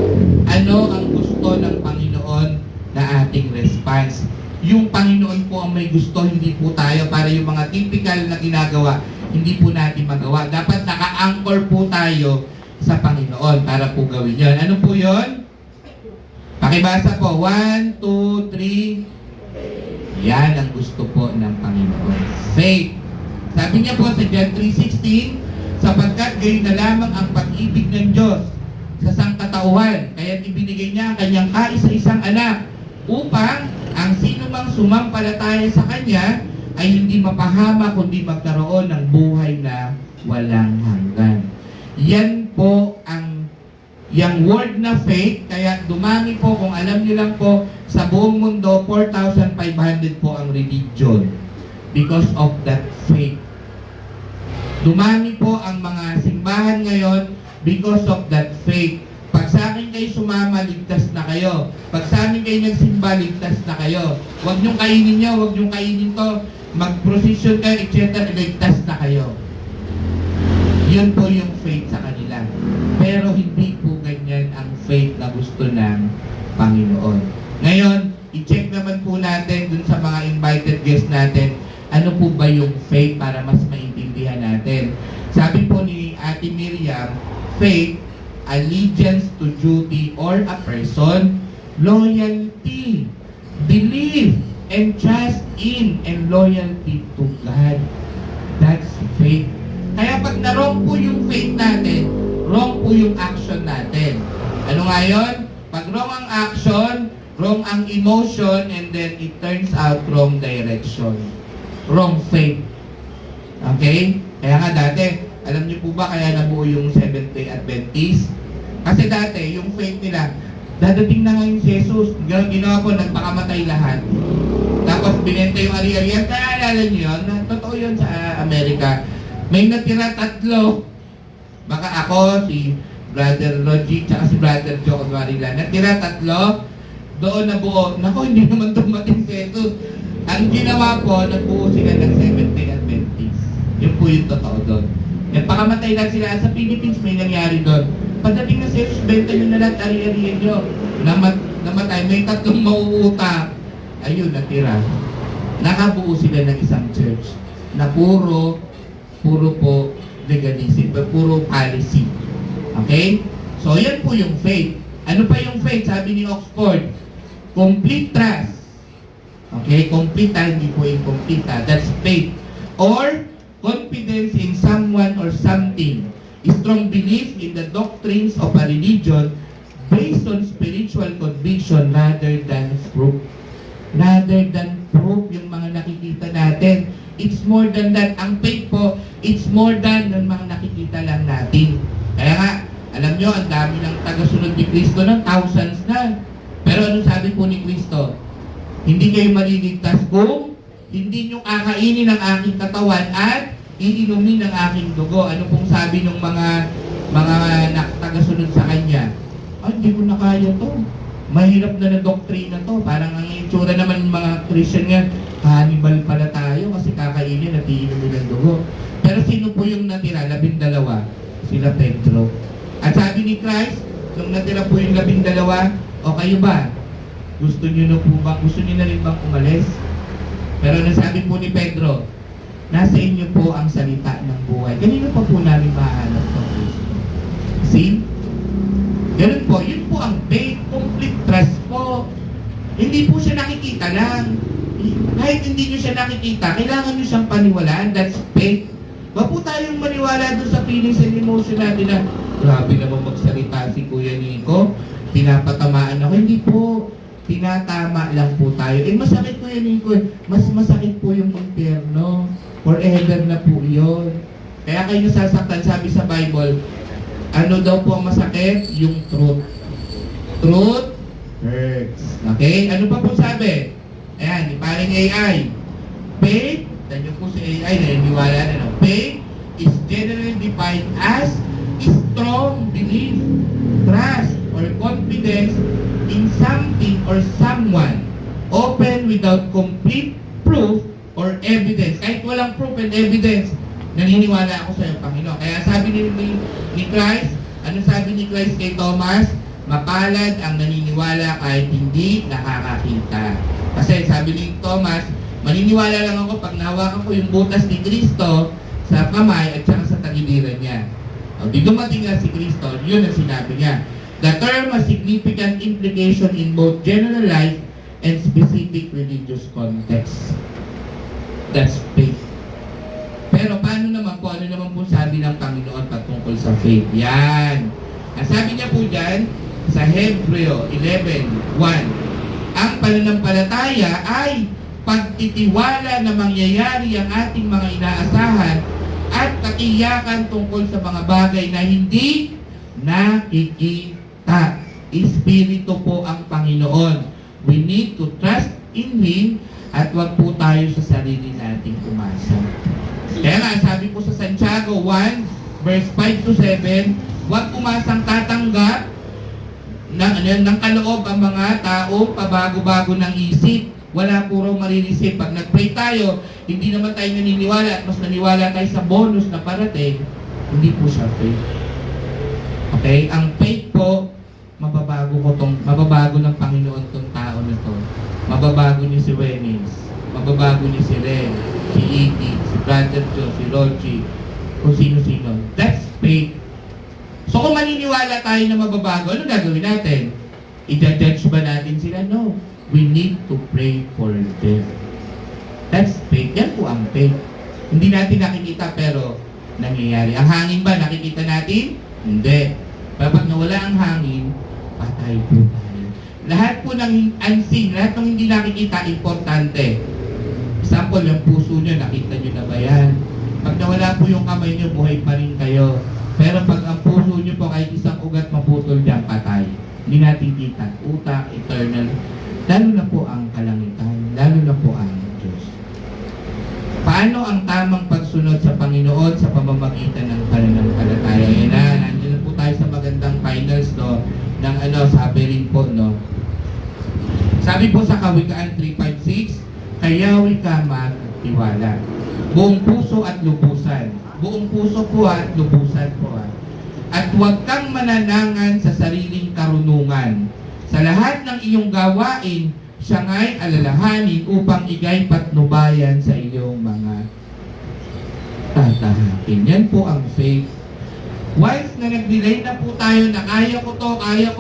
ano ang gusto ng Panginoon na ating response? Yung Panginoon po ang may gusto, hindi po tayo, para yung mga typical na ginagawa, hindi po natin magawa. Dapat naka-anchor po tayo sa Panginoon para po gawin yun. Ano po yun? Pakibasa po. 1, 2, 3. Yan ang gusto po ng Panginoon. Faith. Sabi niya po sa John 3:16, sapagkat gayon na lamang ang pag-ibig ng Diyos sa sangkatauhan, kaya ibinigay niya ang kanyang kaisa-isang anak upang ang sino mang sumampalataya sa Kanya ay hindi mapahama kundi magkaroon ng buhay na walang hanggan. Yan po yung word na faith, kaya dumami po, kung alam niyo lang po, sa buong mundo, 4,500 po ang religion because of that faith. Dumami po ang mga simbahan ngayon because of that faith. Pag sa akin kayo sumama, ligtas na kayo. Pag sa amin kayo nagsimba, ligtas na kayo. Huwag niyong kainin niyo, huwag niyong kainin to. Mag-procession kayo, etc. Ligtas na kayo. Yun po yung faith sa kanila. Pero hindi po ganyan ang faith na gusto ng Panginoon. Ngayon, i-check naman po natin dun sa mga invited guests natin, ano po ba yung faith para mas maintindihan natin. Sabi po ni Ate Miriam, faith, allegiance to duty or a person, loyalty, belief, and trust in and loyalty to God. That's faith. Kaya pag na-wrong po yung faith natin, wrong po yung action natin. Ano nga yun? Pag wrong ang action, wrong ang emotion, and then it turns out wrong direction. Wrong faith. Okay? Kaya nga dati, alam niyo po ba kaya nabuo yung Seventh-day Adventist? Kasi dati, yung faith nila, dadating na ngayon si Jesus. Ginawa po, nagpakamatay lahat. Tapos binenta yung ari-arian. Kaya alala niyo yun, totoo yun sa Amerika. May natira 3. Baka ako, si Brother Logic, tsaka si Brother Joe Conwarila. Natira 3. Doon nabuo. Naku, hindi naman dumating sa ito. Ang ginawa po, nagbuo sila ng Seventh-day Adventist. Yun po yung totoo doon. Nagpakamatay lang sila sa Philippines, may nangyari doon. Pagdating na sa Jesus, benta nyo na lahat, ari-ariyan nyo. Namatay, may 3 mauuta. Ayun, natira. Nakabuo sila ng isang church na puro po legalism, puro policy. Okay? So, yan po yung faith. Ano pa yung faith? Sabi ni Oxford, complete trust. Okay? Complete, hindi po incomplete. That's faith. Or, confidence in someone or something. Strong belief in the doctrines of a religion based on spiritual conviction rather than proof. Rather than proof yung mga nakikita natin. It's more than that. Ang faith po, it's more than yung mga nakikita lang natin. Kaya nga, alam nyo, ang dami ng tagasunod ni Kristo ng thousands na. Pero anong sabi po ni Kristo? Hindi kayo maliligtas kung hindi nyo kakainin ang aking katawan at iinumin ang aking dugo. Ano pong sabi ng mga tagasunod sa kanya? Ay, hindi ko na kaya to. Mahirap na doktrina to. Parang ang itsura naman ng mga Christian nga, Hannibal pala tayo kasi kakainin at iinumin ang dugo. Pero sino po yung natira? 12. Sila Pedro. At sabi ni Christ, nung natira po yung 12, o kayo ba? Gusto niyo na po ba? Gusto niyo na rin bang umalis? Pero nasabi po ni Pedro, nasa inyo po ang salita ng buhay. Kanino pa po namin mahanap ng Kristo? See? Ganun po, yun po ang faith, complete trust po. Hindi po siya nakikita lang. Kahit hindi nyo siya nakikita, kailangan nyo siyang paniwalaan. That's faith. Wag po tayong maniwala doon sa feelings and emotion natin na grabe naman magsalita si Kuya Nico, pinapatamaan ako. Hindi po. Tinatama lang po tayo. Masakit po yun, Nico. Mas masakit po yung impyerno. Forever na po yun. Kaya kayo nasasaktan, sabi sa Bible, ano daw po ang masakit? Yung truth. Truth hurts. Okay? Ano pa po sabi? Ayan, paring AI. Faith, tanyo po sa AI, naniniwala na, no? Faith is generally defined as strong belief, trust, or confidence in something or someone, often without complete proof or evidence. Kahit walang proof and evidence, naniniwala ako sa iyo, Panginoon. Kaya sabi ni Christ, ano sabi ni Christ kay Thomas? Mapalad ang naniniwala kahit hindi nakakakita. Kasi sabi ni Thomas, maniniwala lang ako pag nahawakan ko yung butas ni Kristo sa kamay at saka sa tagiliran niya. O, di dumating nga si Kristo, yun ang sinabi niya. The term has significant implication in both general life and specific religious context. That's faith. Pero paano naman po, ano naman po sabi ng Panginoon patungkol sa faith? Yan. Ang sabi niya po dyan, sa Hebreo 11:1, ang pananampalataya ay pagtitiwala na mangyayari ang ating mga inaasahan at katiyakan tungkol sa mga bagay na hindi nakikita. Espiritu po ang Panginoon. We need to trust in Him at wag po tayo sa sarili nating umasa. Kaya nga, sabi po sa Santiago 1, verse 5 to 7, wag umasang tatanggap ng kaloob ang mga tao pabago-bago ng isip. Wala puro marireceive. Pag nag-pray tayo, hindi naman tayo naniniwala at mas naniwala tayo sa bonus na parating, hindi po siya faith. Okay? Ang faith po, mababago ng Panginoon tong tao na to. Mababago niya si Wenis, mababago niya si Ren, si Edie, si Brother Joe, si Rochi, kung sino-sino. That's faith. So kung maniniwala tayo na mababago, ano gagawin natin? I-judge ba natin sila? No. We need to pray for them. That's faith. Yan po ang faith. Hindi natin nakikita pero nangyayari. Ang hangin ba nakikita natin? Hindi. Kapag nawala ang hangin, patay po tayo. Lahat po ng unseen, lahat ng hindi nakikita, importante. Example, yung puso nyo, nakita nyo na ba yan? Pag nawala po yung kamay nyo, buhay pa rin kayo. Pero pag ang puso nyo po kahit isang ugat maputol dyan, patay. Hindi natin kita. Utak, eternal. Lalo na po ang kalangitan. Lalo na po ang Diyos. Paano ang tamang pagsunod sa Panginoon sa pamamagitan pamamagitan ng pananampalataya. Yan na, nandiyan na po tayo sa magandang finals, no, ng sabi rin po, no. Sabi po sa Kawikaan 3:5-6, kayawi ka magtiwala. Buong puso at lubusan. Buong puso po at lubusan po. At huwag kang mananangan sa sariling karunungan. Sa lahat ng iyong gawain, siya nga'y alalahanin upang igay patnubayan sa iyong mga tatahakin. Yan po ang faith. Once na nag-delay na po tayo na kaya ko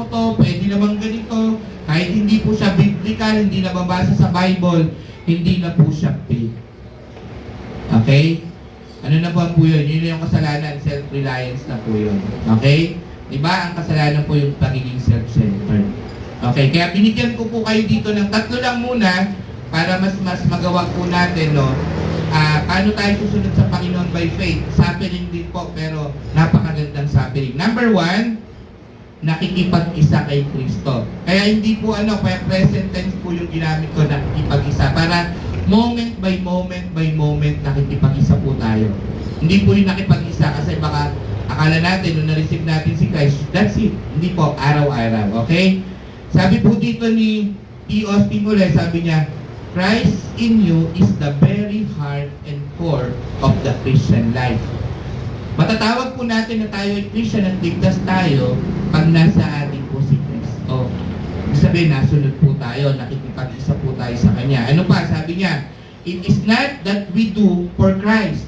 to, pwede namang ganito, kahit hindi po siya biblical, hindi na mabasa sa Bible, hindi na po siya faith. Okay? Ano na po yun? Yun yung kasalanan, self-reliance na po yun. Okay? Diba? Ang kasalanan po yung pagiging self-centered. Okay? Kaya binigyan ko po kayo dito ng 3 lang muna para mas magawa po natin, no? Paano tayo susunod sa Panginoon by faith? Suffering din po, pero napakagandang suffering. Number 1, nakikipag-isa kay Kristo. Kaya hindi po kaya present tense po yung ginamit ko, nakikipag-isa. Para moment by moment, nakikipag-isa po tayo. Hindi po yung nakipag-isa kasi baka akala natin, nung na-receive natin si Christ, that's it. Hindi po, araw-araw. Okay? Sabi po dito ni T. Austin Mule, sabi niya, Christ in you is the very heart and core of the Christian life. Matatawag po natin na tayo ay Christian at ligtas tayo pag nasa atin po si Kristo. Ibig sabihin, nasunod po tayo, nakikipag-isa po tayo sa Kanya. Ano pa? Sabi niya, it is not that we do for Christ,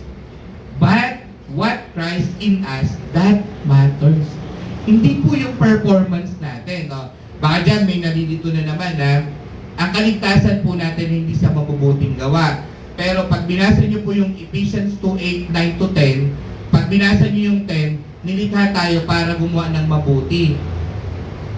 but what Christ in us, that matters. Hindi po yung performance natin. No? Baka dyan may nalilito na naman na ang kaligtasan po natin hindi sa mabubuting gawa. Pero pag binasa niyo po yung Ephesians 2:8, 9-10, pag binasa niyo yung 10, nilikha tayo para gumawa ng mabuti.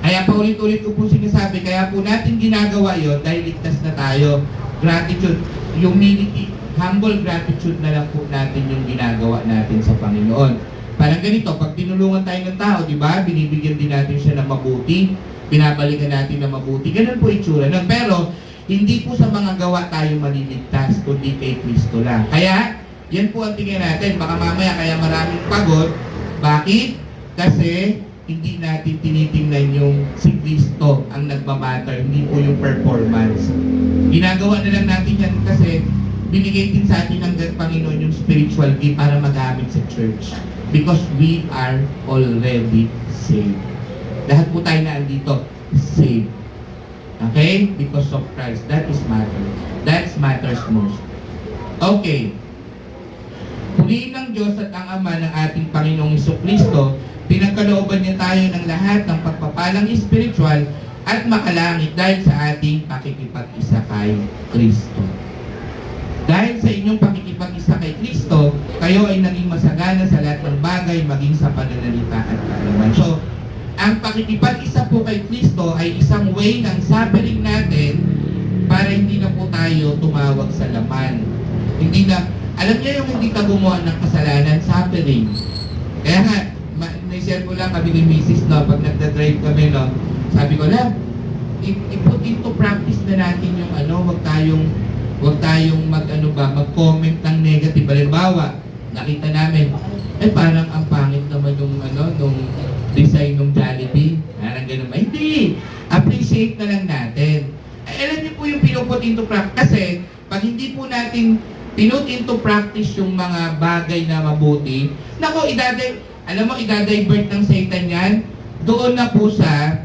Kaya paulit-ulit ko po sinasabi, kaya po natin ginagawa yon dahil ligtas na tayo. Gratitude, humility, humble gratitude na lang po natin yung ginagawa natin sa Panginoon. Parang ganito, pag tinulungan tayo ng tao, di ba? Binibigyan din natin siya ng mabuti. Pinabalikan natin na mabuti. Ganun po itsura nun. Pero, hindi po sa mga gawa tayo maliligtas, kundi kay Kristo lang. Kaya, yan po ang tingin natin. Baka mamaya kaya maraming pagod. Bakit? Kasi, hindi natin tinitingnan yung si Kristo ang nagmamatter, hindi po yung performance. Ginagawa na lang natin yan kasi binigay din sa atin ng Panginoon yung spiritual gift para magamit sa church. Because we are already saved. Lahat po tayo na andito, saved. Okay? Because of Christ. That is matter. That matters most. Okay. Purihin ng Diyos at ang Ama ng ating Panginoong Jesucristo, pinagkalooban niya tayo ng lahat ng pagpapalang spiritual at makalangit dahil sa ating pakikipag-isa kay Kristo. Dahil sa inyong pakikipag-isa kay Kristo, kayo ay naging masagana sa lahat ng bagay, maging sa pananalita at kaalaman. So, ang pakikipag-isa po kay Kristo ay isang way ng suffering natin para hindi na po tayo tumawag sa laman. Hindi na, alam niya yung hindi ka gumawa ng kasalanan, suffering. Kaya nga, na-share ko lang kami ni Mrs. No, pag nagda-drive kami, no, sabi ko lang, i-put into practice na natin yung wag tayong mag-comment ng negative. Halimbawa, nakita namin, parang ang pangit naman yung nung design ng Jollibee. Parang ganun ba? Hindi! Appreciate na lang natin. Alam niyo po yung pinuput into practice. Kasi, pag hindi po natin pinut into practice yung mga bagay na mabuti, nako, idadivert ng Satan yan, doon na po sa,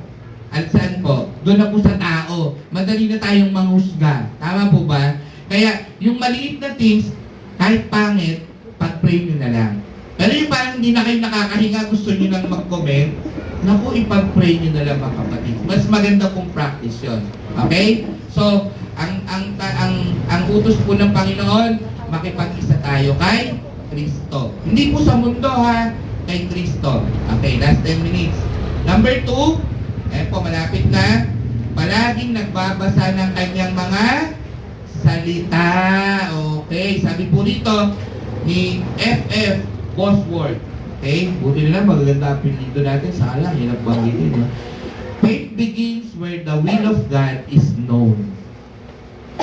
saan po? Doon na po sa tao. Madali na tayong manghusga. Tama po ba? Kaya, yung maliit na things, kahit pangit, pag-pray nyo na lang. Pero yung parang hindi na kayo nakakahinga, gusto nyo lang mag-comment, naku, ipag-pray nyo na lang mga kapatid. Mas maganda pong practice yun. Okay? So, ang utos po ng Panginoon, makipag-isa tayo kay Kristo. Hindi po sa mundo ha, kay Kristo. Okay, last 10 minutes. Number 2, po, malapit na, palaging nagbabasa ng kanyang mga salita. Okay, sabi po dito ni F.F. Bosworth. Okay, buti na lang, magaganda ang pinito natin. Sala, hirap banggitin. No? Faith begins where the will of God is known.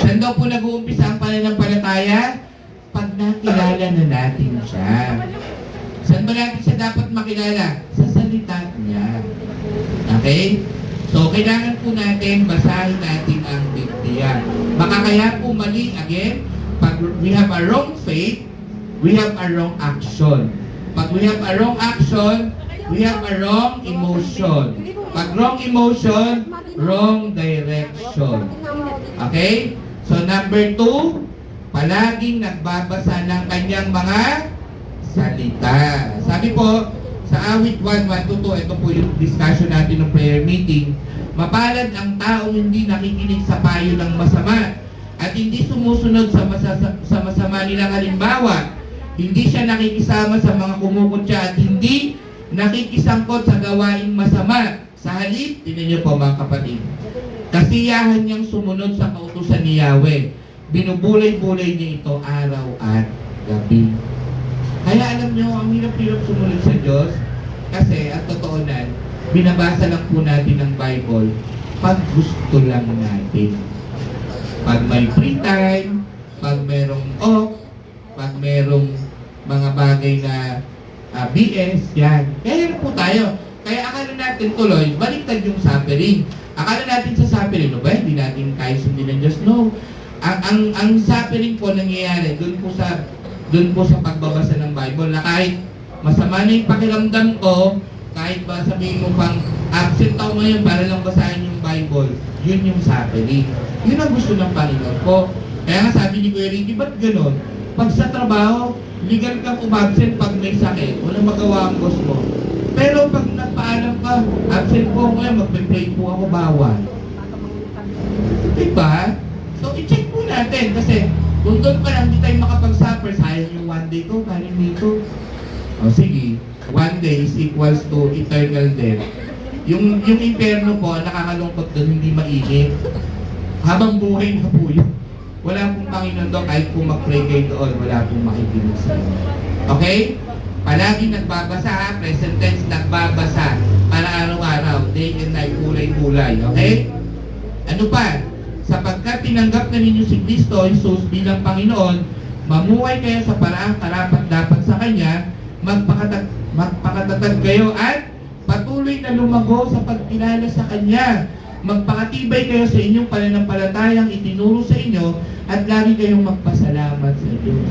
Saan daw po nag-uumpisa ang pananampalataya? Pag nakilala na natin siya. Saan ba natin siya dapat makilala? Sa salita niya. Okay? So, kailangan po natin basahin natin ang Biblia. Baka kaya po mali, again, pag we have a wrong faith, we have a wrong action. Pag we have a wrong action, we have a wrong emotion. Pag wrong emotion, wrong direction. Okay? So, number 2, palaging nagbabasa ng kanyang mga salita. Sabi po, sa awit 1:1-2, ito po yung discussion natin ng prayer meeting. Mapalad ang taong hindi nakikinig sa payo ng masama at hindi sumusunod sa masama nilang halimbawa. Hindi siya nakikisama sa mga kumukutya at hindi nakikisangkot sa gawaing masama. Sa halip, tingnan niyo po mga kapatid, kasiyahan niyang sumunod sa kautusan ni Yahweh. Binubulay-bulay niya ito araw at gabi. Kaya alam niyo, ang hirap-hirap sumunod sa Diyos kasi at totoo na, binabasa lang po natin ang Bible pag gusto lang natin. Pag may free time, pag merong off, pag merong mga bagay na BS, yan. Kaya po tayo. Kaya akala natin tuloy, baliktad yung suffering. Akala natin sa suffering, no ba? Hindi natin kaya sundin ng Diyos. No. Ang suffering po nangyayari doon po sa pagbabasa ng Bible na kahit masama na yung pakiramdam ko, kahit ba sabihin mo pang absent ako ngayon para lang basahin yung Bible, yun yung suffering. Yun ang gusto ng Panginoon ko. Kaya nga sabi ni Kuya Ricky, ba't ganun? Pag sa trabaho, legal kang umabsent pag may sakit, walang magawa ang boss mo. Pero pag nagpaalam ka, absent po ako ngayon, magpe-pray po ako, bawal. Diba? So, i-check po natin kasi kung doon pa lang hindi tayo makapag-suffer, sayang yung one day ko, kanin dito. O sige, one day is equals to eternal death. Yung impyerno po, nakakalungkot doon, hindi mainit. Habang buhay na po yun. Wala pong Panginoon doon, kahit po mag-pray kayo doon, wala pong makikinig sa inyo. Okay? Palagi nagbabasa, present tense, nagbabasa. Para araw-araw, day and night, kulay-kulay. Okay? Ano pa? Sapagkat tinanggap na ninyo si Kristo, Jesus bilang Panginoon, mamuhay kayo sa paraang karapat-dapat sa Kanya, magpakatatag kayo at patuloy na lumago sa pagkilala sa Kanya. Magpakatibay kayo sa inyong pananampalatayang itinuro sa inyo at lagi kayong magpasalamat sa Diyos.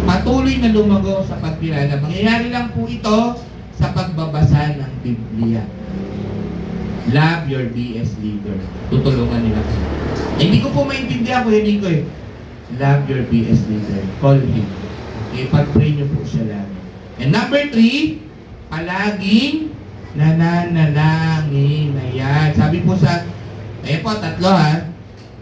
Patuloy na lumago sa pagkilala. Mangyayari lang po ito sa pagbabasa ng Biblia. Love your BS leader. Tutulungan nila. Hindi ko po maintindihan ko, hindi ko eh. Love your BS leader. Call him. Okay, pag-pray niyo po siya lang. And number 3, palaging nananalangin. Ayan. Sabi po sa, ayan po, 3 ha.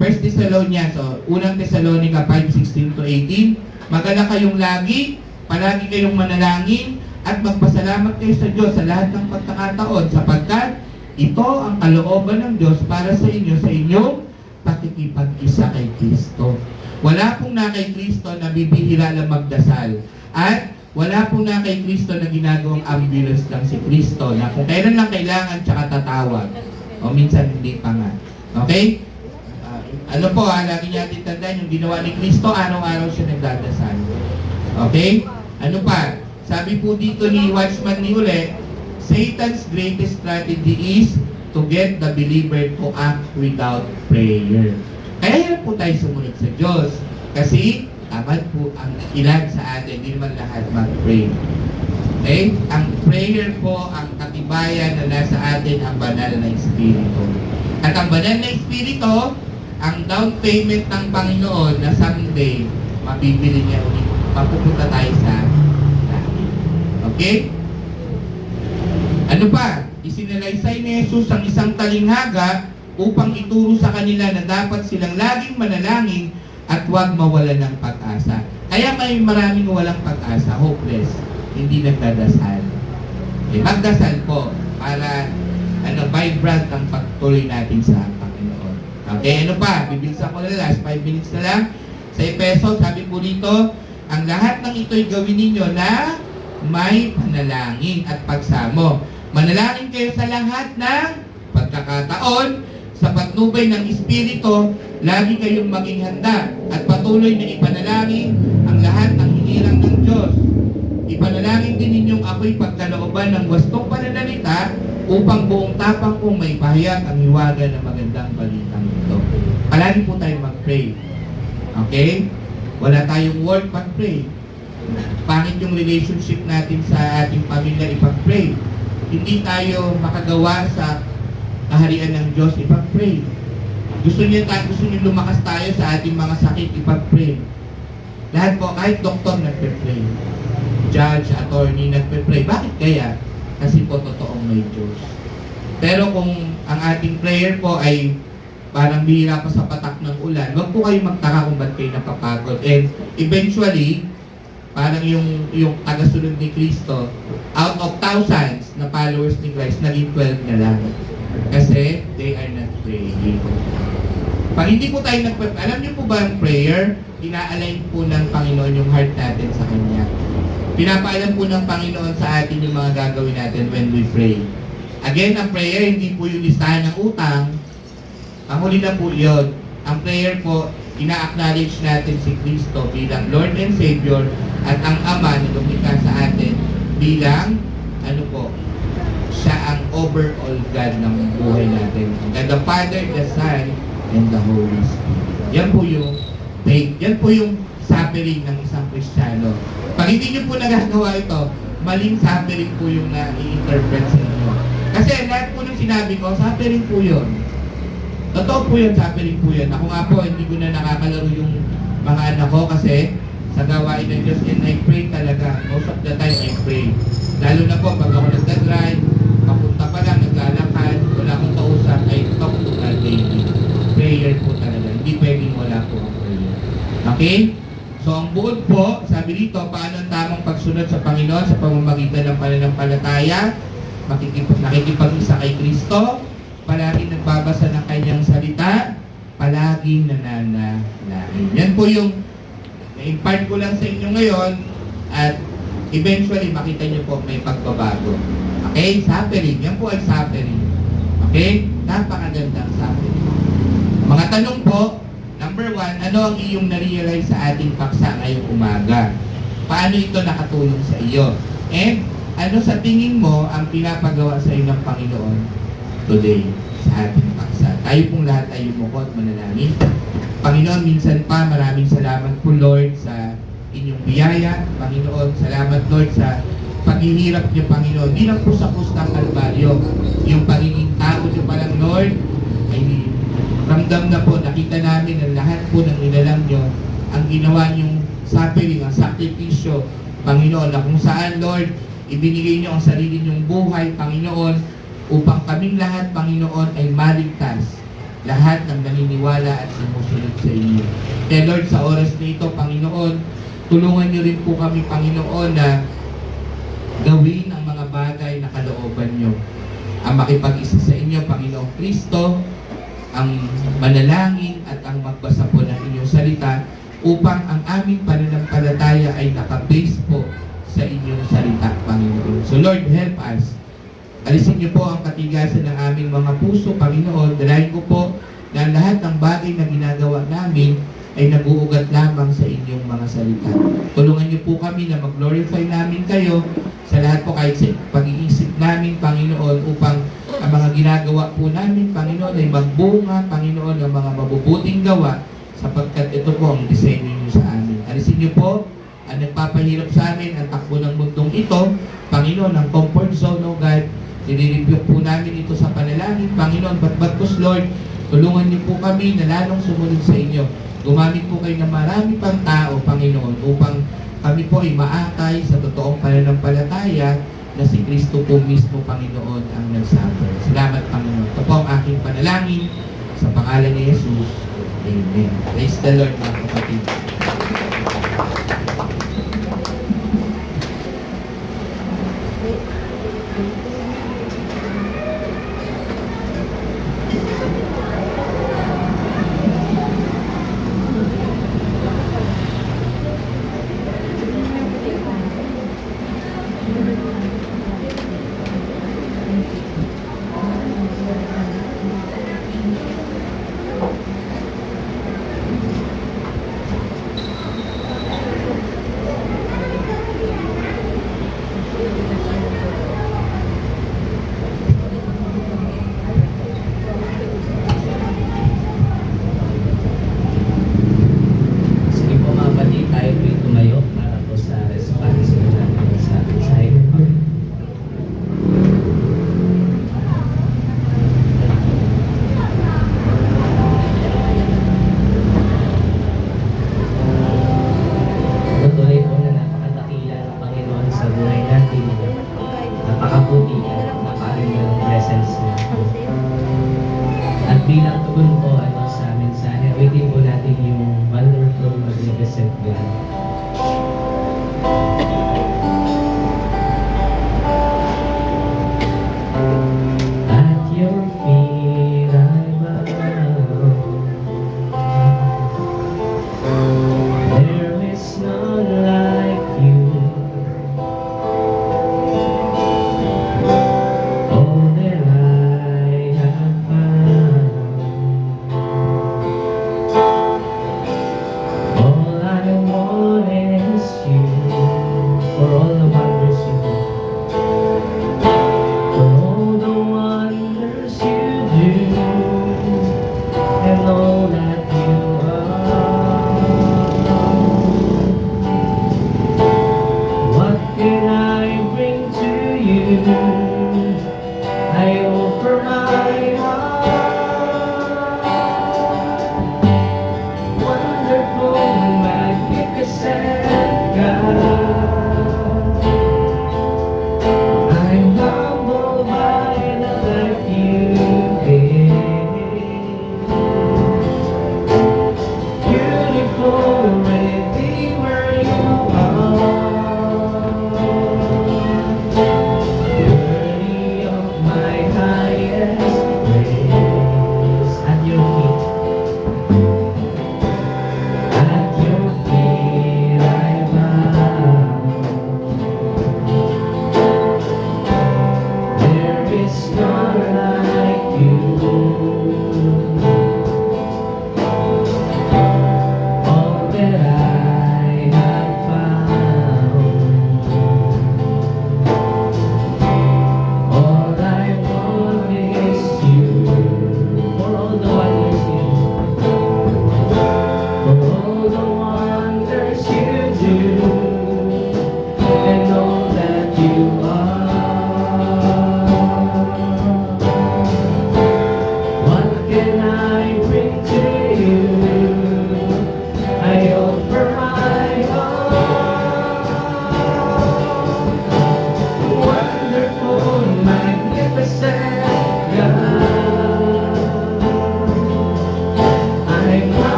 First Thessalonians, so, unang Thessalonica 5:16-18. Magala kayong lagi, palagi kayong manalangin, at magpasalamat kayo sa Diyos sa lahat ng pagkakataon, sapagkat ito ang kalooban ng Diyos para sa inyo, sa inyong pakikipag-isa kay Kristo. Wala pong na kay Kristo na bibihira lang magdasal. At wala pong na kay Kristo na ginagawang ambulance lang si Kristo na kung kailan lang kailangan tsaka tatawag. O minsan hindi pa nga. Okay? Ano po lagi natin tandaan yung ginawa ni Kristo, araw-araw siya nagdadasal. Okay? Ano pa? Sabi po dito ni Watchman ni Ule, Satan's greatest strategy is to get the believer to act without prayer. Kaya yan po tayo sumunod sa Diyos. Kasi, dapat po ang ilan sa atin, hindi naman lahat mag-pray. Okay? Ang prayer po, ang katibayan na nasa atin, ang banal na Espiritu. At ang banal na Espiritu, ang down payment ng Panginoon na someday, mabibili niya ulit. Mapupunta tayo sa langit. Okay? Ano pa? Isinalaysay ni Jesus ang isang talinghaga upang ituro sa kanila na dapat silang laging manalangin at huwag mawalan ng pag-asa. Kaya may maraming walang pag-asa, hopeless, hindi nagdadasal. Magdasal po para vibrant ang pagtuloy natin sa Panginoon. Okay, ano pa? Bibilisan ko na last 5 minutes na lang. Sa Efeso, sabi po dito, ang lahat ng ito'y gawin ninyo na may panalangin at pagsamo. Manalangin kayo sa lahat ng pagkakataon, sa patnubay ng Espiritu, lagi kayong maging handa at patuloy na ipanalangin ang lahat ng hinirang ng Diyos. Ipanalangin din ninyong ako'y pagkalooban ng wastong pananalita upang buong tapang kong may pahayag ang hiwaga ng magandang balitang ito. Palagi po tayo mag-pray. Okay? Wala tayong word pag-pray. Pangit yung relationship natin sa ating pamilya, ipag-pray. Hindi tayo makagawa sa kaharian ng Diyos, ipag-pray. Gusto niyo lumakas tayo sa ating mga sakit, ipag-pray. Lahat po, kahit doktor nagpe-pray. Judge, attorney, nagpe-pray. Bakit kaya? Kasi po totoong may Diyos. Pero kung ang ating prayer po ay parang bihira pa sa patak ng ulan, huwag po kayo magtaka kung ba't kayo napapagod. And eventually, parang yung tagasunod ni Kristo, out of thousands na followers ni Christ, naging 12 na lang. Kasi they are not praying. Pag hindi po tayo alam niyo po ba ang prayer, ina-align po ng Panginoon yung heart natin sa Kanya. Pinapaalam po ng Panginoon sa atin yung mga gagawin natin when we pray. Again, ang prayer, hindi po yung listahan ng utang. Ang huli na po yun. Ang prayer po, ina-acknowledge natin si Kristo bilang Lord and Savior at ang Ama na lumikha sa atin bilang, siya ang overall God ng buhay natin. God the Father, the Son, and the Holy Spirit. Yan po yung faith. Yan po yung suffering ng isang Kristiyano. Pag hindi nyo po nagagawa ito, maling suffering po yung na-i-interpret sa inyo. Kasi lahat po ng sinabi ko, suffering po yun. Totoo po yun, suffering po yun. Ako nga po, hindi ko na nakakalaro yung mga anak ko kasi sa gawain ng Diyos, and I pray talaga. Most of the time, I pray. Lalo na po, pag ako nagdadrive, papunta pa lang, naglalakad, wala akong kausap, I talk to God daily. Prayer po talaga. Hindi pwedeng wala po ang prayer. Okay? So, ang buod po, sabi dito, paano ang tamang pagsunod sa Panginoon sa pamamagitan ng pananampalataya, nakikipag-isa kay Kristo, palagi nagbabasa ng kanyang salita, palaging nananalangin. Yan po yung na-impart ko lang sa inyo ngayon at eventually makita nyo po may pagbabago. Okay? Suffering. Yan po ay suffering. Okay? Napakagandang suffering. Mga tanong po, number 1, ano ang iyong na-realize sa ating paksa ngayong umaga? Paano ito nakatulong sa iyo? And ano sa tingin mo ang pinapagawa sa iyo ng Panginoon today sa ating paksa? Tayo pong lahat ay yumuko at manalangin. Panginoon, minsan pa maraming salamat po Lord sa inyong biyaya. Panginoon, salamat Lord sa paghihirap niyo Panginoon. Di lang po sa Pustang Kalbaryo. Yung pagiging tao niyo pa lang Lord ay ramdam na po, nakita namin ang lahat po ng nilalang nyo, ang ginawa nyong suffering, ang sakripisyo, Panginoon, na kung saan, Lord, ibinigay nyo ang sarili nyong buhay, Panginoon, upang kaming lahat, Panginoon, ay maligtas. Lahat ng naniniwala at sumusunod sa inyo. Kaya, Lord, sa oras na ito, Panginoon, tulungan nyo rin po kami, Panginoon, na gawin ang mga bagay na kalooban nyo. Ang makipag-isa sa inyo, Panginoong Kristo, ang manalangin at ang magbasa po ng inyong salita upang ang aming pananampalataya ay nakabase po sa inyong salita, Panginoon. So Lord, help us. Alisin niyo po ang katigasan ng aming mga puso, Panginoon. Dalayan ko po na lahat ng bagay na ginagawa namin ay nag-uugat lamang sa inyong mga salita. Tulungan niyo po kami na mag-glorify namin kayo sa lahat po kahit sa pag-iisip namin, Panginoon, upang ang mga ginagawa po namin, Panginoon, ay magbunga, Panginoon, ng mga mabubuting gawa sapagkat ito po ang disenyo niyo sa amin. Alisin niyo po ang nagpapahirap sa amin ang takbo ng mundong ito, Panginoon, ang comfort zone, O God, nire-review po namin ito sa panalangin, Panginoon, but Lord, tulungan niyo po kami na lalong sumunod sa inyo. Gumamit po kayo ng marami pang tao, Panginoon, upang kami po ay maakay sa totoong pananampalataya na si Kristo po mismo, Panginoon, ang nagsuffer. Salamat, Panginoon. Ito po ang aking panalangin sa pangalan ni Jesus. Amen. Praise the Lord, mga kapatid. natin yung wonderful magnificent God.